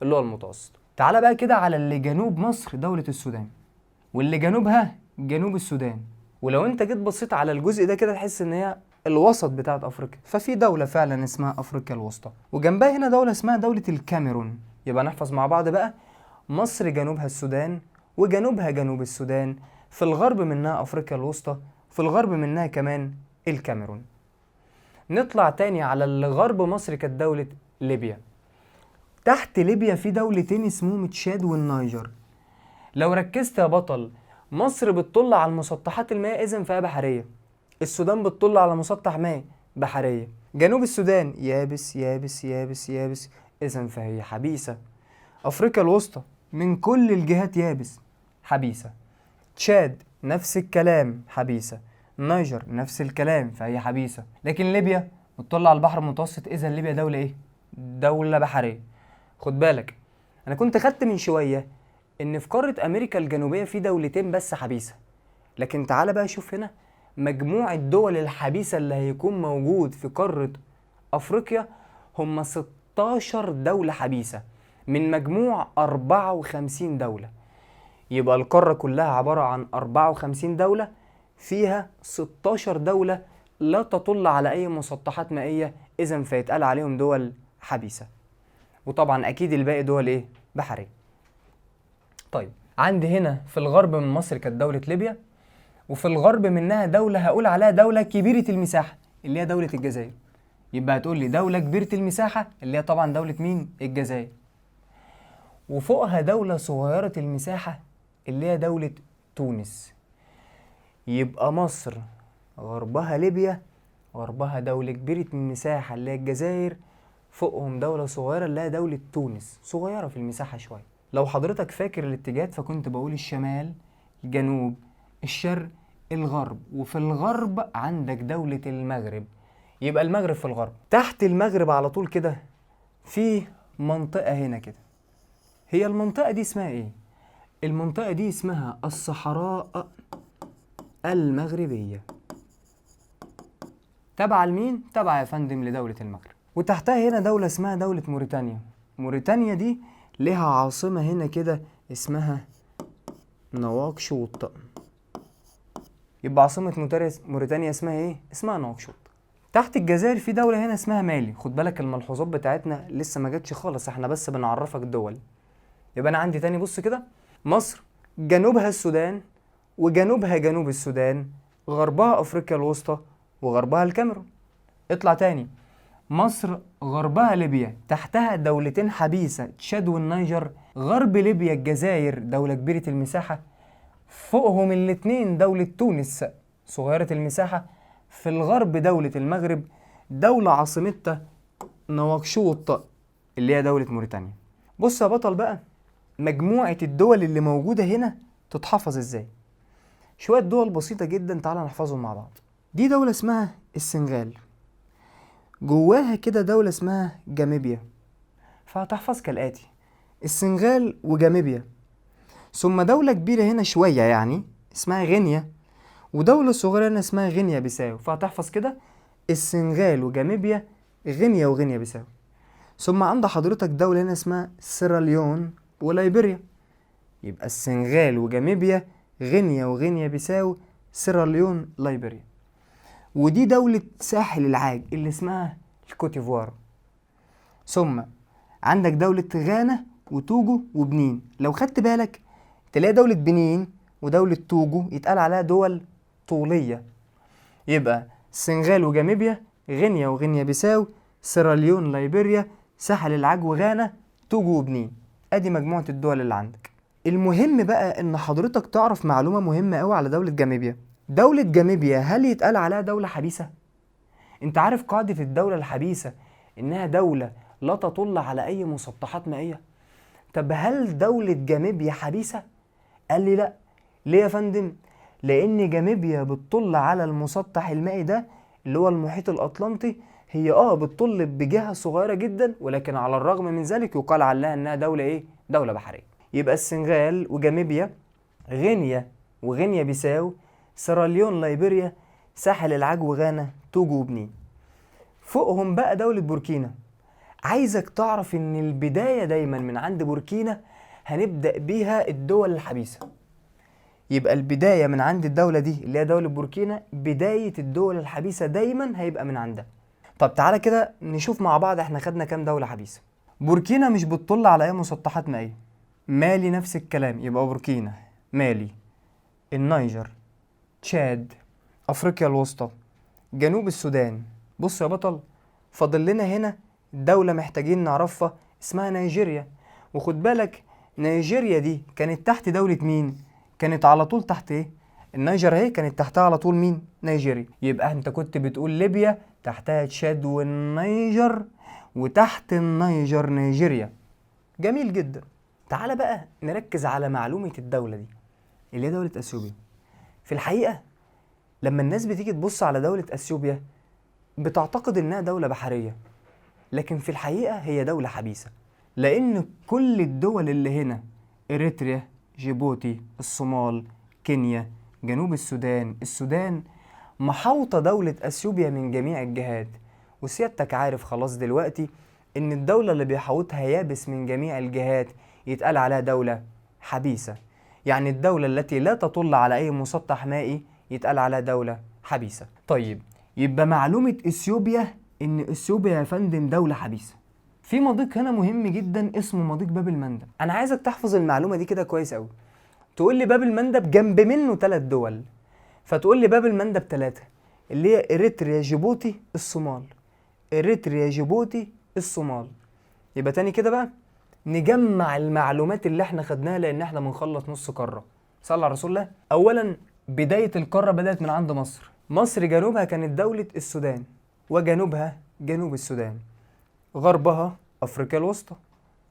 اللي هو المتوسط. تعالى بقى كده على اللي جنوب مصر، دولة السودان، واللي جنوبها جنوب السودان. ولو انت جيت بصيت على الجزء ده كده تحس ان هي الوسط بتاعت افريقيا، ففي دولة فعلا اسمها افريقيا الوسطى، وجنبها هنا دولة اسمها دولة الكاميرون. يبقى نحفظ مع بعض بقى، مصر جنوبها السودان وجنوبها جنوب السودان، في الغرب منها افريقيا الوسطى، في الغرب منها كمان الكاميرون. نطلع تاني على اللي غرب مصر كانت دولة ليبيا. تحت ليبيا في دولتين اسمهم تشاد والنيجر. لو ركزت يا بطل، مصر بتطل على المسطحات المائية إذن فيها بحرية، السودان بتطل على مسطح مائي بحرية، جنوب السودان يابس يابس يابس يابس إذن فهي حبيسة. أفريقيا الوسطى من كل الجهات يابس حبيسة. تشاد نفس الكلام حبيسة، نيجر نفس الكلام فهي حبيسة. لكن ليبيا بتطل على البحر المتوسط، إذن ليبيا دولة إيه؟ دولة بحرية. خد بالك، أنا كنت خدت من شوية إن في قارة أمريكا الجنوبية في دولتين بس حبيسة، لكن تعال بقى شوف هنا مجموع الدول الحبيسة اللي هيكون موجود في قارة أفريقيا هم 16 دولة حبيسة من مجموع 54 دولة. يبقى القارة كلها عبارة عن 54 دولة، فيها 16 دولة لا تطل على أي مسطحات مائية، إذن فيتقال عليهم دول حبيسة. وطبعا أكيد الباقي دول إيه؟ بحرية. طيب عندي هنا في الغرب من مصر كانت دولة ليبيا، وفي الغرب منها دولة هقول عليها دولة كبيرة المساحة اللي هي دولة الجزائر. يبقى هتقول لي دولة كبيرة المساحة اللي هي طبعا دولة مين؟ الجزائر. وفوقها دولة صغيرة المساحة اللي هي دولة تونس. يبقى مصر غربها ليبيا، غربها دولة كبيرة المساحة اللي هي الجزائر، فوقهم دولة صغيرة اللي هي دولة تونس، صغيرة في المساحة شوية. لو حضرتك فاكر الاتجاهات فكنت بقول الشمال، الجنوب، الشرق، الغرب، وفي الغرب عندك دولة المغرب. يبقى المغرب في الغرب. تحت المغرب على طول كده في منطقة هنا كده، هي المنطقة دي اسمها ايه؟ المنطقة دي اسمها الصحراء المغربية. تبع لمين؟ تبع يا فندم لدولة المغرب. وتحتها هنا دولة اسمها دولة موريتانيا. موريتانيا دي لها عاصمة هنا كده اسمها نواكشوط. يبقى عاصمة موريتانيا اسمها ايه؟ اسمها نواكشوط. تحت الجزائر في دولة هنا اسمها مالي. خد بالك الملحوظات بتاعتنا لسه ما جاتش خالص، احنا بس بنعرفك الدول. يبقى انا عندي تاني، بص كده، مصر جنوبها السودان وجنوبها جنوب السودان، غربها افريقيا الوسطى وغربها الكاميرون. اطلع تاني، مصر غربها ليبيا، تحتها دولتين حبيسة تشاد والنيجر، غرب ليبيا الجزائر دولة كبيرة المساحة، فوقهم الاتنين دولة تونس صغيرة المساحة، في الغرب دولة المغرب، دولة عاصمتها نواكشوط اللي هي دولة موريتانيا. بص يا بطل بقى، مجموعة الدول اللي موجودة هنا تتحفظ ازاي؟ شوية دول بسيطة جدا، تعالى نحفظهم مع بعض. دي دولة اسمها السنغال، جواها كده دولة اسمها جاميبيا، فهتحفظ كالآتي: السنغال وجاميبيا، ثم دولة كبيرة هنا شوية يعني اسمها غينيا، ودولة صغيرة هنا اسمها غينيا بيساو. فهتحفظ كده السنغال وجاميبيا، غينيا وغينيا بيساو. ثم عند حضرتك دولة هنا اسمها سيراليون وليبيريا. يبقى السنغال وجاميبيا، غينيا وغينيا بيساو، سيراليون، ليبيريا. ودي دولة ساحل العاج اللي اسمها الكوتيفوار. ثم عندك دولة غانا وتوجو وبنين. لو خدت بالك تلاقي دولة بنين ودولة توجو يتقال عليها دول طولية. يبقى السنغال وجاميبيا، غينيا وغينيا بيساو، سيراليون، ليبيريا، ساحل العاج وغانا، توجو وبنين. ادي مجموعة الدول اللي عندك. المهم بقى ان حضرتك تعرف معلومة مهمة قوي على دولة جاميبيا. دولة جاميبيا هل يتقال عليها دولة حبيسة؟ انت عارف قاعدة الدولة الحبيسة انها دولة لا تطل على اي مسطحات مائية. طب هل دولة جاميبيا حبيسة؟ قال لي لا. ليه يا فندم؟ لان جاميبيا بتطل على المسطح المائي ده اللي هو المحيط الأطلنطي، هي بتطل بجهة صغيرة جدا، ولكن على الرغم من ذلك يقال عنها انها دولة ايه؟ دولة بحرية. يبقى السنغال وجاميبيا، غينيا وغينيا بيساو، سيراليون، ليبيريا، ساحل العاج وغانا، توجو وبنين. فوقهم بقى دولة بوركينا. عايزك تعرف ان البداية دايما من عند بوركينا هنبدأ بيها الدول الحبيسة. يبقى البداية من عند الدولة دي اللي هي دولة بوركينا، بداية الدول الحبيسة دايما هيبقى من عندها. طب تعالى كده نشوف مع بعض احنا خدنا كام دولة حبيسة. بوركينا مش بتطل على اي مسطحات مائية. مالي نفس الكلام، يبقى بوركينا، مالي، النيجر، تشاد، افريقيا الوسطى، جنوب السودان. بص يا بطل، فاضل لنا هنا دولة محتاجين نعرفها اسمها نيجيريا. وخد بالك نيجيريا دي كانت تحت دولة مين؟ كانت على طول تحت ايه؟ النيجر اهي كانت تحتها على طول مين؟ نيجيريا. يبقى انت كنت بتقول ليبيا تحتها تشاد والنيجر، وتحت النيجر نيجيريا. جميل جدا. تعال بقى نركز على معلومة الدولة دي اللي هي دولة اثيوبيا. في الحقيقة لما الناس بتيجي تبص على دولة اثيوبيا بتعتقد انها دولة بحرية، لكن في الحقيقة هي دولة حبيسة. لان كل الدول اللي هنا، اريتريا، جيبوتي، الصومال، كينيا، جنوب السودان محاوطة دولة اثيوبيا من جميع الجهات. وسيادتك عارف خلاص دلوقتي ان الدولة اللي بيحاوطها يابس من جميع الجهات يتقال عليها دولة حبيسة. يعني الدولة التي لا تطل على اي مسطح مائي يتقال عليها دولة حبيسة. طيب يبقى معلومة اثيوبيا ان اثيوبيا يا فندم دولة حبيسة. في مضيق هنا مهم جدا اسمه مضيق باب المندب. انا عايزك تحفظ المعلومة دي كده كويس قوي. تقول لي باب المندب جنب منه 3 دول، فتقول لي باب المندب 3 اللي هي اريتريا، جيبوتي، الصومال. اريتريا، جيبوتي، الصومال. يبقى تاني كده بقى نجمع المعلومات اللي احنا خدناها، لان احنا بنخلص نص قارة. صلى على رسول الله. اولا بداية القارة بدأت من عند مصر. مصر جنوبها كانت دولة السودان، وجنوبها جنوب السودان، غربها افريقيا الوسطى،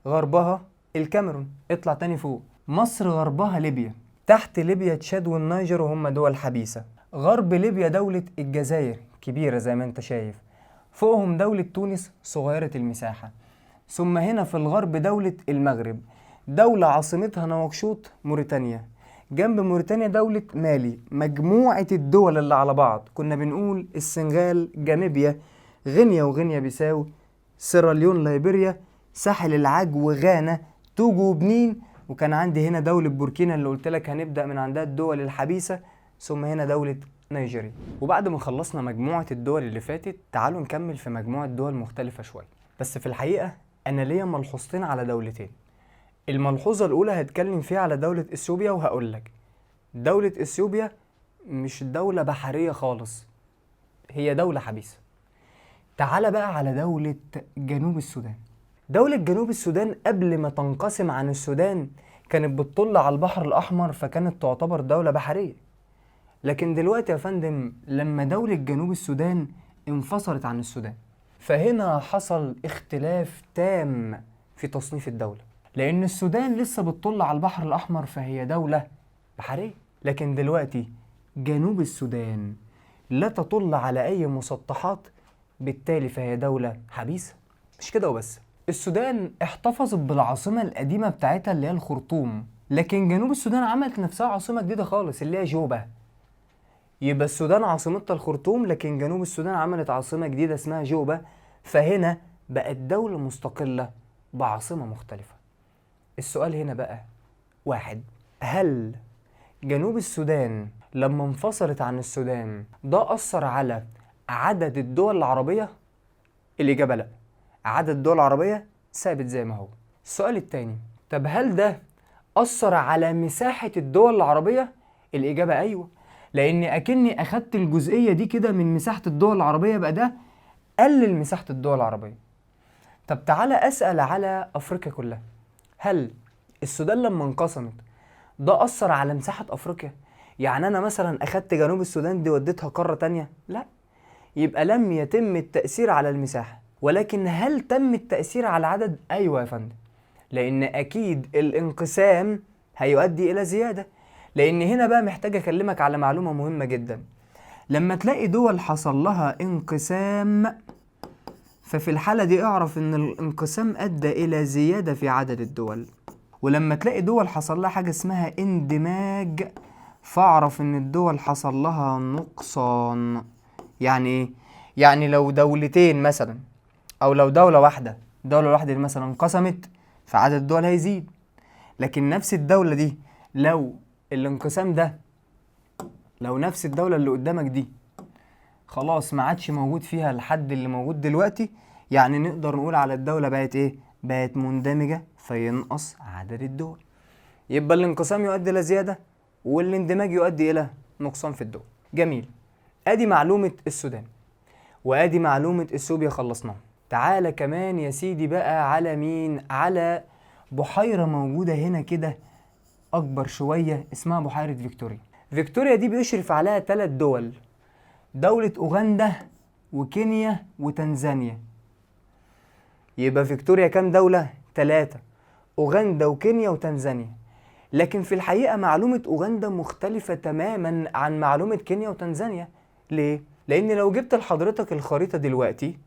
غربها الكاميرون. اطلع تاني فوق، مصر غربها ليبيا، تحت ليبيا تشاد والنيجر وهم دول حبيسة. غرب ليبيا دولة الجزائر كبيرة زي ما انت شايف، فوقهم دولة تونس صغيرة المساحة، ثم هنا في الغرب دولة المغرب، دولة عاصمتها نواكشوط، موريتانيا. جنب موريتانيا دولة مالي. مجموعة الدول اللي على بعض كنا بنقول السنغال، جاميبيا، غينيا وغينيا بيساو، سيراليون، ليبيريا، ساحل العاج وغانا، توجو وبنين. وكان عندي هنا دولة بوركينا اللي قلت لك هنبدأ من عندها الدول الحبيسة، ثم هنا دولة نيجيريا. وبعد ما خلصنا مجموعة الدول اللي فاتت تعالوا نكمل في مجموعة دول مختلفة شوية. بس في الحقيقة أنا ليا ملحوظتين على دولتين. الملحوظة الأولى هتكلم فيها على دولة اثيوبيا، وهقول لك دولة اثيوبيا مش دولة بحرية خالص، هي دولة حبيسة. تعال بقى على دولة جنوب السودان. دولة جنوب السودان قبل ما تنقسم عن السودان كانت بتطل على البحر الأحمر، فكانت تعتبر دولة بحرية. لكن دلوقتي يا فندم لما دولة جنوب السودان انفصلت عن السودان، فهنا حصل اختلاف تام في تصنيف الدولة. لأن السودان لسه بتطل على البحر الأحمر فهي دولة بحرية، لكن دلوقتي جنوب السودان لا تطل على أي مسطحات، بالتالي فهي دولة حبيسة. مش كده وبس، السودان احتفظت بالعاصمة القديمة بتاعتها اللي هي الخرطوم، لكن جنوب السودان عملت نفسها عاصمة جديدة خالص اللي هي جوبا. يبقى السودان عاصمتها الخرطوم، لكن جنوب السودان عملت عاصمة جديدة اسمها جوبا، فهنا بقت دولة مستقلة بعاصمة مختلفة. السؤال هنا بقى واحد، هل جنوب السودان لما انفصلت عن السودان ده أثر على عدد الدول العربية؟ الإجابة لأ، عدد الدول العربية ثابت زي ما هو. السؤال التاني، طب هل ده أثر على مساحة الدول العربية؟ الإجابة أيوة، لأن أكني أخدت الجزئية دي كده من مساحة الدول العربية، بقى ده قلل مساحة الدول العربية. طب تعالى أسأل على أفريقيا كلها، هل السودان لما انقسمت ده أثر على مساحة أفريقيا؟ يعني أنا مثلا أخدت جنوب السودان دي وديتها قارة تانية؟ لا، يبقى لم يتم التأثير على المساحة. ولكن هل تم التأثير على العدد؟ أيوة يا فندم، لأن أكيد الانقسام هيؤدي إلى زيادة. لأن هنا بقى محتاج أكلمك على معلومة مهمة جدا، لما تلاقي دول حصل لها انقسام، ففي الحالة دي اعرف ان الانقسام ادى الى زيادة في عدد الدول. ولما تلاقي دول حصل لها حاجة اسمها اندماج، فاعرف ان الدول حصل لها نقصان. يعني ايه؟ يعني لو دولتين مثلا، او لو دولة واحدة دي مثلا انقسمت، فعدد الدول هيزيد. لكن نفس الدولة دي لو الانقسام ده، لو نفس الدولة اللي قدامك دي خلاص ما عادش موجود فيها الحد اللي موجود دلوقتي، يعني نقدر نقول على الدولة بقت ايه؟ بقت مندمجة، فينقص عدد الدول. يبقى الانقسام يؤدي الى زيادة، والاندماج يؤدي الى نقصان في الدول. جميل. ادي معلومة السودان، وادي معلومة اثيوبيا خلصناها. تعالى كمان يا سيدي بقى على مين؟ على بحيرة موجودة هنا كده اكبر شوية، اسمها بحيرة فيكتوريا. فيكتوريا دي بيشرف عليها 3 دول، دولة اوغندا وكينيا وتنزانيا. يبقى فيكتوريا كام دولة؟ 3، اوغندا وكينيا وتنزانيا. لكن في الحقيقة معلومة اوغندا مختلفة تماما عن معلومة كينيا وتنزانيا. ليه؟ لان لو جبت لحضرتك الخريطة دلوقتي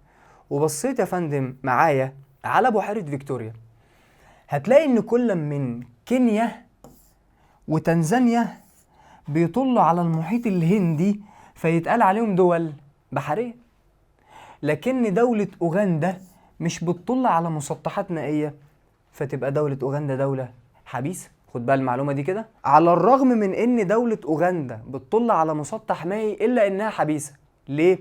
وبصيت يا فندم معايا على بحيرة فيكتوريا، هتلاقي ان كل من كينيا وتنزانيا بيطلوا على المحيط الهندي، فيتقال عليهم دول بحرية. لكن دولة اوغندا مش بتطل على مسطحات مائية، فتبقى دولة اوغندا دولة حبيسة. خد بقى المعلومة دي كده. على الرغم من ان دولة اوغندا بتطل على مسطح مائي، الا انها حبيسة. ليه؟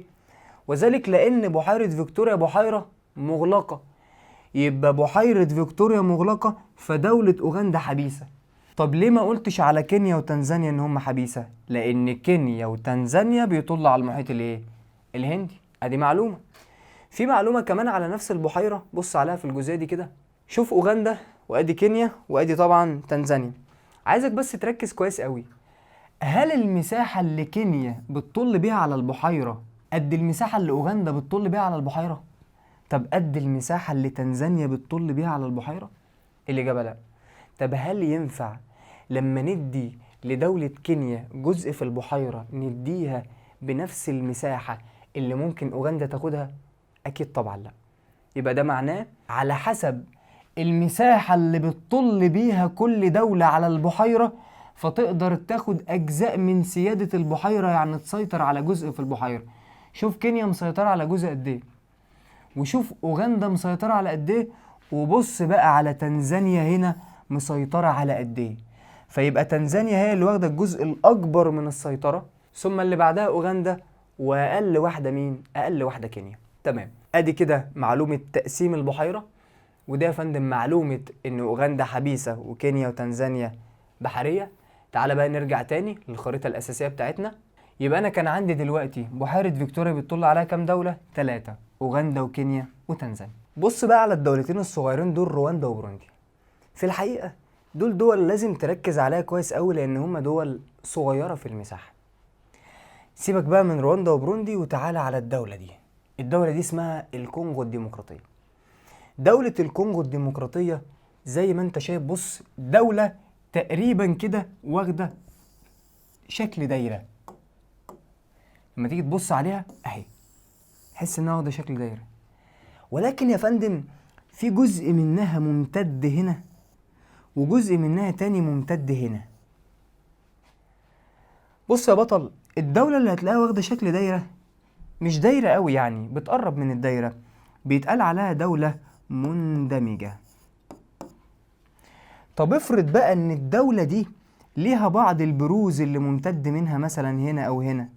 وذلك لان بحيرة فيكتوريا بحيرة مغلقة. يبقى بحيرة فيكتوريا مغلقة، فدولة اوغندا حبيسة. طب ليه ما قلتش على كينيا وتنزانيا ان هم حبيسة؟ لان كينيا وتنزانيا بيطل على المحيط الايه؟ الهندي. ادي معلومة. في معلومة كمان على نفس البحيرة، بص عليها في الجزئية دي كده. شوف اوغندا، وادي كينيا، وادي طبعا تنزانيا. عايزك بس تركز كويس قوي. هل المساحة اللي كينيا بتطل بيها على البحيرة قد المساحة اللي اوغندا بتطل بيها على البحيرة؟ طب قد المساحة اللي تنزانيا بتطل بيها على البحيرة؟ الإجابة لا. طب هل ينفع لما ندي لدولة كينيا جزء في البحيرة نديها بنفس المساحة اللي ممكن اوغندا تاخدها؟ أكيد طبعا لا. يبقى ده معناه على حسب المساحة اللي بتطل بيها كل دولة على البحيرة، فتقدر تاخد أجزاء من سيادة البحيرة، يعني تسيطر على جزء في البحيرة. شوف كينيا مسيطرة على جزء قد ايه، وشوف أوغندا مسيطرة على قد ايه، وبص بقى على تنزانيا هنا مسيطرة على قد ايه. فيبقى تنزانيا هي اللي واخدة الجزء الأكبر من السيطرة، ثم اللي بعدها أوغندا، وأقل واحدة مين؟ أقل واحدة كينيا. تمام. ادي كده معلومة تقسيم البحيرة، وده يا فندم معلومة ان اوغندا حبيسة وكينيا وتنزانيا بحرية. تعال بقى نرجع تاني للخريطة الاساسية بتاعتنا. يبقى انا كان عندي دلوقتي بحيرة فيكتوريا بتطل عليها كام دولة؟ 3، اوغندا وكينيا وتنزانيا. بص بقى على الدولتين الصغيرين دول، رواندا وبوروندي. في الحقيقة دول لازم تركز عليها كويس قوي، لان هم دول صغيرة في المساحة. سيبك بقى من رواندا وبوروندي وتعالى على الدولة دي. الدولة دي اسمها الكونغو الديمقراطية. دولة الكونغو الديمقراطية زي ما انت شايف، بص دولة تقريبا كده واخدة شكل دايرة. لما تيجي تبص عليها اهي، تحس انها واخدة شكل دايرة. ولكن يا فندم في جزء منها ممتد هنا، وجزء منها تاني ممتد هنا. بص يا بطل، الدولة اللي هتلاقيها واخدة شكل دايرة مش دايرة قوي، يعني بتقرب من الدايرة، بيتقال عليها دولة مندمجة. طب افرض بقى ان الدولة دي ليها بعض البروز اللي ممتد منها مثلا هنا او هنا.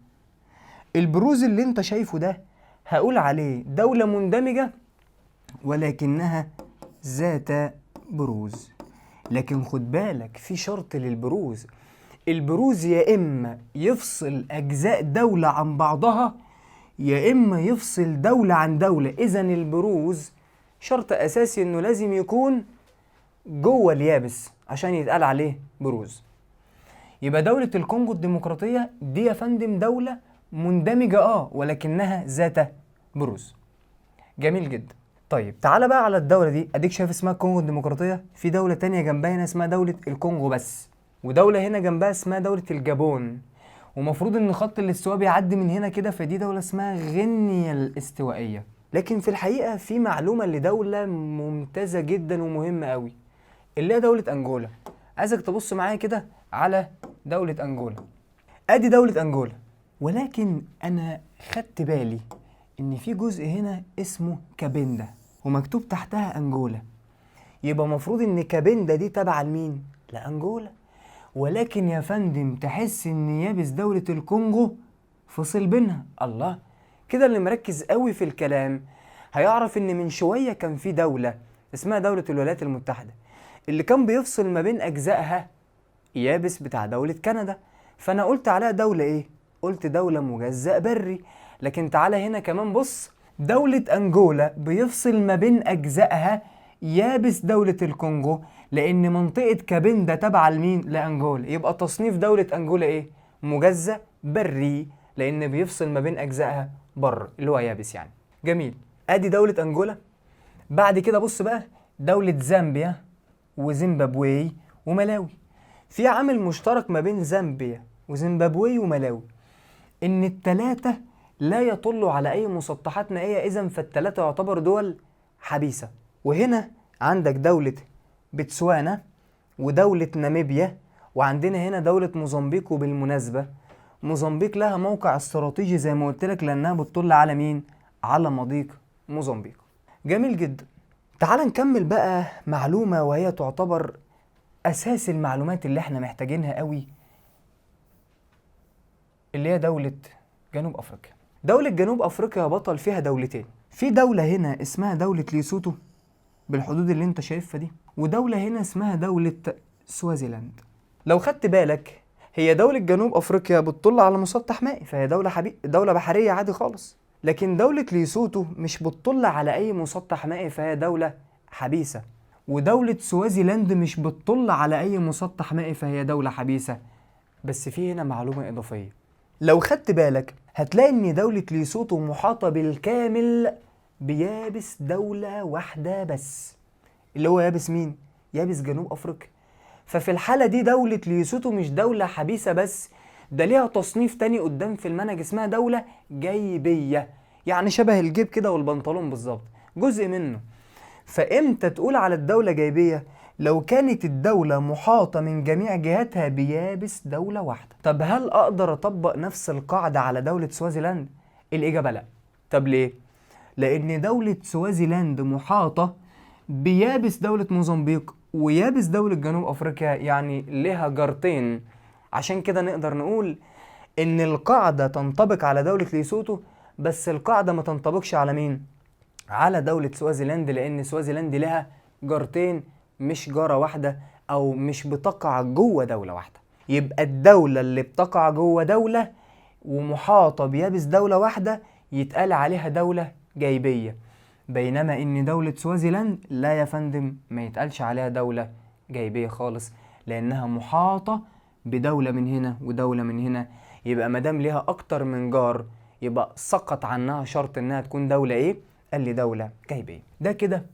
البروز اللي انت شايفه ده هقول عليه دولة مندمجة ولكنها ذات بروز. لكن خد بالك في شرط للبروز. البروز يا اما يفصل اجزاء دولة عن بعضها، يا اما يفصل دولة عن دولة. اذن البروز شرط اساسي انه لازم يكون جوه اليابس عشان يتقال عليه بروز. يبقى دولة الكونغو الديمقراطية دي يا فندم دولة مندمجة ولكنها ذات بروز. جميل جدا. طيب تعالى بقى على الدولة دي، اديك شايف اسمها الكونغو الديمقراطية. في دولة تانية جنبها هنا اسمها دولة الكونغو بس، ودولة هنا جنبها اسمها دولة الجابون، ومفروض ان خط الاستواء بيعدي من هنا كده، فدي دولة اسمها غينيا الاستوائية. لكن في الحقيقة في معلومة لدولة ممتازة جدا ومهمة قوي، اللي هي دولة انجولا. عايزك تبص معايا كده على دولة انجولا. ادي دولة انجولا، ولكن انا خدت بالي ان في جزء هنا اسمه كابيندا ومكتوب تحتها انجولا. يبقى مفروض ان كابيندا دي تبع لمين؟ لانجولا. ولكن يا فندم تحس ان يابس دولة الكونغو فصل بينها. الله، كده اللي مركز قوي في الكلام هيعرف ان من شوية كان في دولة اسمها دولة الولايات المتحدة، اللي كان بيفصل ما بين اجزائها يابس بتاع دولة كندا. فانا قلت عليها دولة ايه؟ قلت دولة مجزأ بري. لكن تعالى هنا كمان بص، دولة انجولا بيفصل ما بين اجزائها يابس دولة الكونغو، لان منطقة كابيندا تابعة لمين؟ لانجولا. يبقى تصنيف دولة انجولا ايه؟ مجزأ بري، لان بيفصل ما بين اجزائها بر اللي هو يابس يعني. جميل، ادي دولة انجولا. بعد كده بص بقى، دولة زامبيا وزيمبابوي وملاوي. في عامل مشترك ما بين زامبيا وزيمبابوي وملاوي، ان التلاتة لا يطلوا على اي مسطحات مائية، اذا فالتلاتة يعتبر دول حبيسة. وهنا عندك دولة بتسوانا ودولة ناميبيا، وعندنا هنا دولة موزمبيق. وبالمناسبة موزمبيق لها موقع استراتيجي زي ما قلت لك، لانها بتطل على مين؟ على مضيق موزمبيق. جميل جدا. تعال نكمل بقى معلومة وهي تعتبر اساس المعلومات اللي احنا محتاجينها قوي، اللي هي دولة جنوب افريقيا. دولة جنوب افريقيا يا بطل فيها دولتين. في دولة هنا اسمها دولة ليسوتو بالحدود اللي انت شايفها دي، ودولة هنا اسمها دولة سوازيلاند. لو خدت بالك، هي دولة جنوب افريقيا بتطل على مسطح مائي، فهي دولة بحرية عادي خالص. لكن دولة ليسوتو مش بتطل على اي مسطح مائي، فهي دولة حبيسة. ودولة سوازيلاند مش بتطل على اي مسطح مائي، فهي دولة حبيسة. بس في هنا معلومة اضافية، لو خدت بالك هتلاقي ان دولة ليسوتو محاطة بالكامل بيابس دولة واحدة بس، اللي هو يابس مين؟ يابس جنوب افريقيا. ففي الحالة دي دولة ليسوتو مش دولة حبيسة بس، ده ليها تصنيف تاني قدام في المنهج اسمها دولة جيبية، يعني شبه الجيب كده والبنطلون بالظبط، جزء منه. فامتى تقول على الدولة جيبية؟ لو كانت الدولة محاطة من جميع جهاتها بيابس دولة واحدة. طب هل اقدر اطبق نفس القاعدة على دولة سوازيلاند؟ الاجابة لا. طب ليه؟ لان دولة سوازيلاند محاطة بيابس دولة موزمبيق ويابس دولة جنوب افريقيا، يعني لها جارتين. عشان كده نقدر نقول ان القاعدة تنطبق على دولة ليسوتو، بس القاعدة ما تنطبقش على مين؟ على دولة سوازيلاند، لان سوازيلاند لها جارتين مش جارة واحدة، او مش بتقع جوه دولة واحدة. يبقى الدولة اللي بتقع جوه دولة ومحاطة بيابس دولة واحدة يتقال عليها دولة جيبية، بينما ان دولة سوازيلاند لا يا فندم، ما يتقالش عليها دولة جيبية خالص، لانها محاطة بدولة من هنا ودولة من هنا. يبقى مادام ليها اكتر من جار، يبقى سقط عنها شرط انها تكون دولة ايه؟ قال لي دولة جيبية. ده كده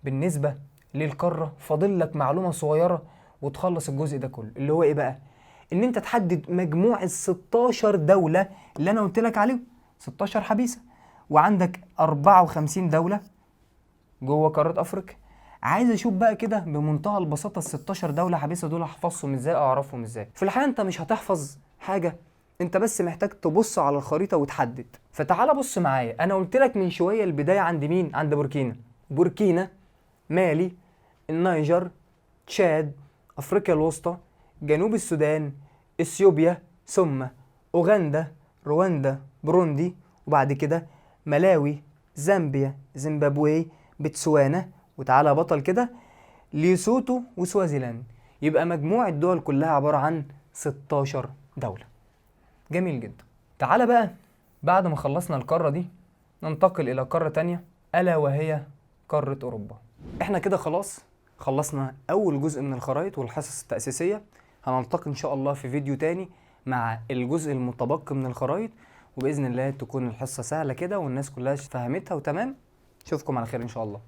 بالنسبة للقارة. فاضل لك معلومة صغيرة وتخلص الجزء ده كله، اللي هو ايه بقى؟ ان انت تحدد مجموع ال 16 دولة اللي انا قلت لك عليهم، 16 حبيسة، وعندك 54 دولة جوه قارة افريقيا. عايز اشوف بقى كده بمنتهى البساطة ال 16 دولة حبيسة دول احفظهم ازاي او اعرفهم ازاي؟ في الحقيقة انت مش هتحفظ حاجة، انت بس محتاج تبص على الخريطة وتحدد. فتعال بص معايا، انا قلت لك من شوية البداية عند مين؟ عند بوركينا، مالي، النيجر، تشاد، افريقيا الوسطى، جنوب السودان، اثيوبيا، ثم اوغندا، رواندا، بروندي، وبعد كده ملاوي، زامبيا، زيمبابوي، بتسوانا، وتعالى بطل كده ليسوتو وسوازيلاند. يبقى مجموع الدول كلها عبارة عن 16 دولة. جميل جدا. تعالى بقى بعد ما خلصنا القارة دي ننتقل إلى قارة تانية، ألا وهي قارة أوروبا. احنا كده خلاص خلصنا أول جزء من الخرائط والحصص التأسيسية. هنلتقي إن شاء الله في فيديو تاني مع الجزء المتبقي من الخرائط، وبإذن الله تكون الحصة سهلة كده والناس كلها فهمتها وتمام. أشوفكم على خير إن شاء الله.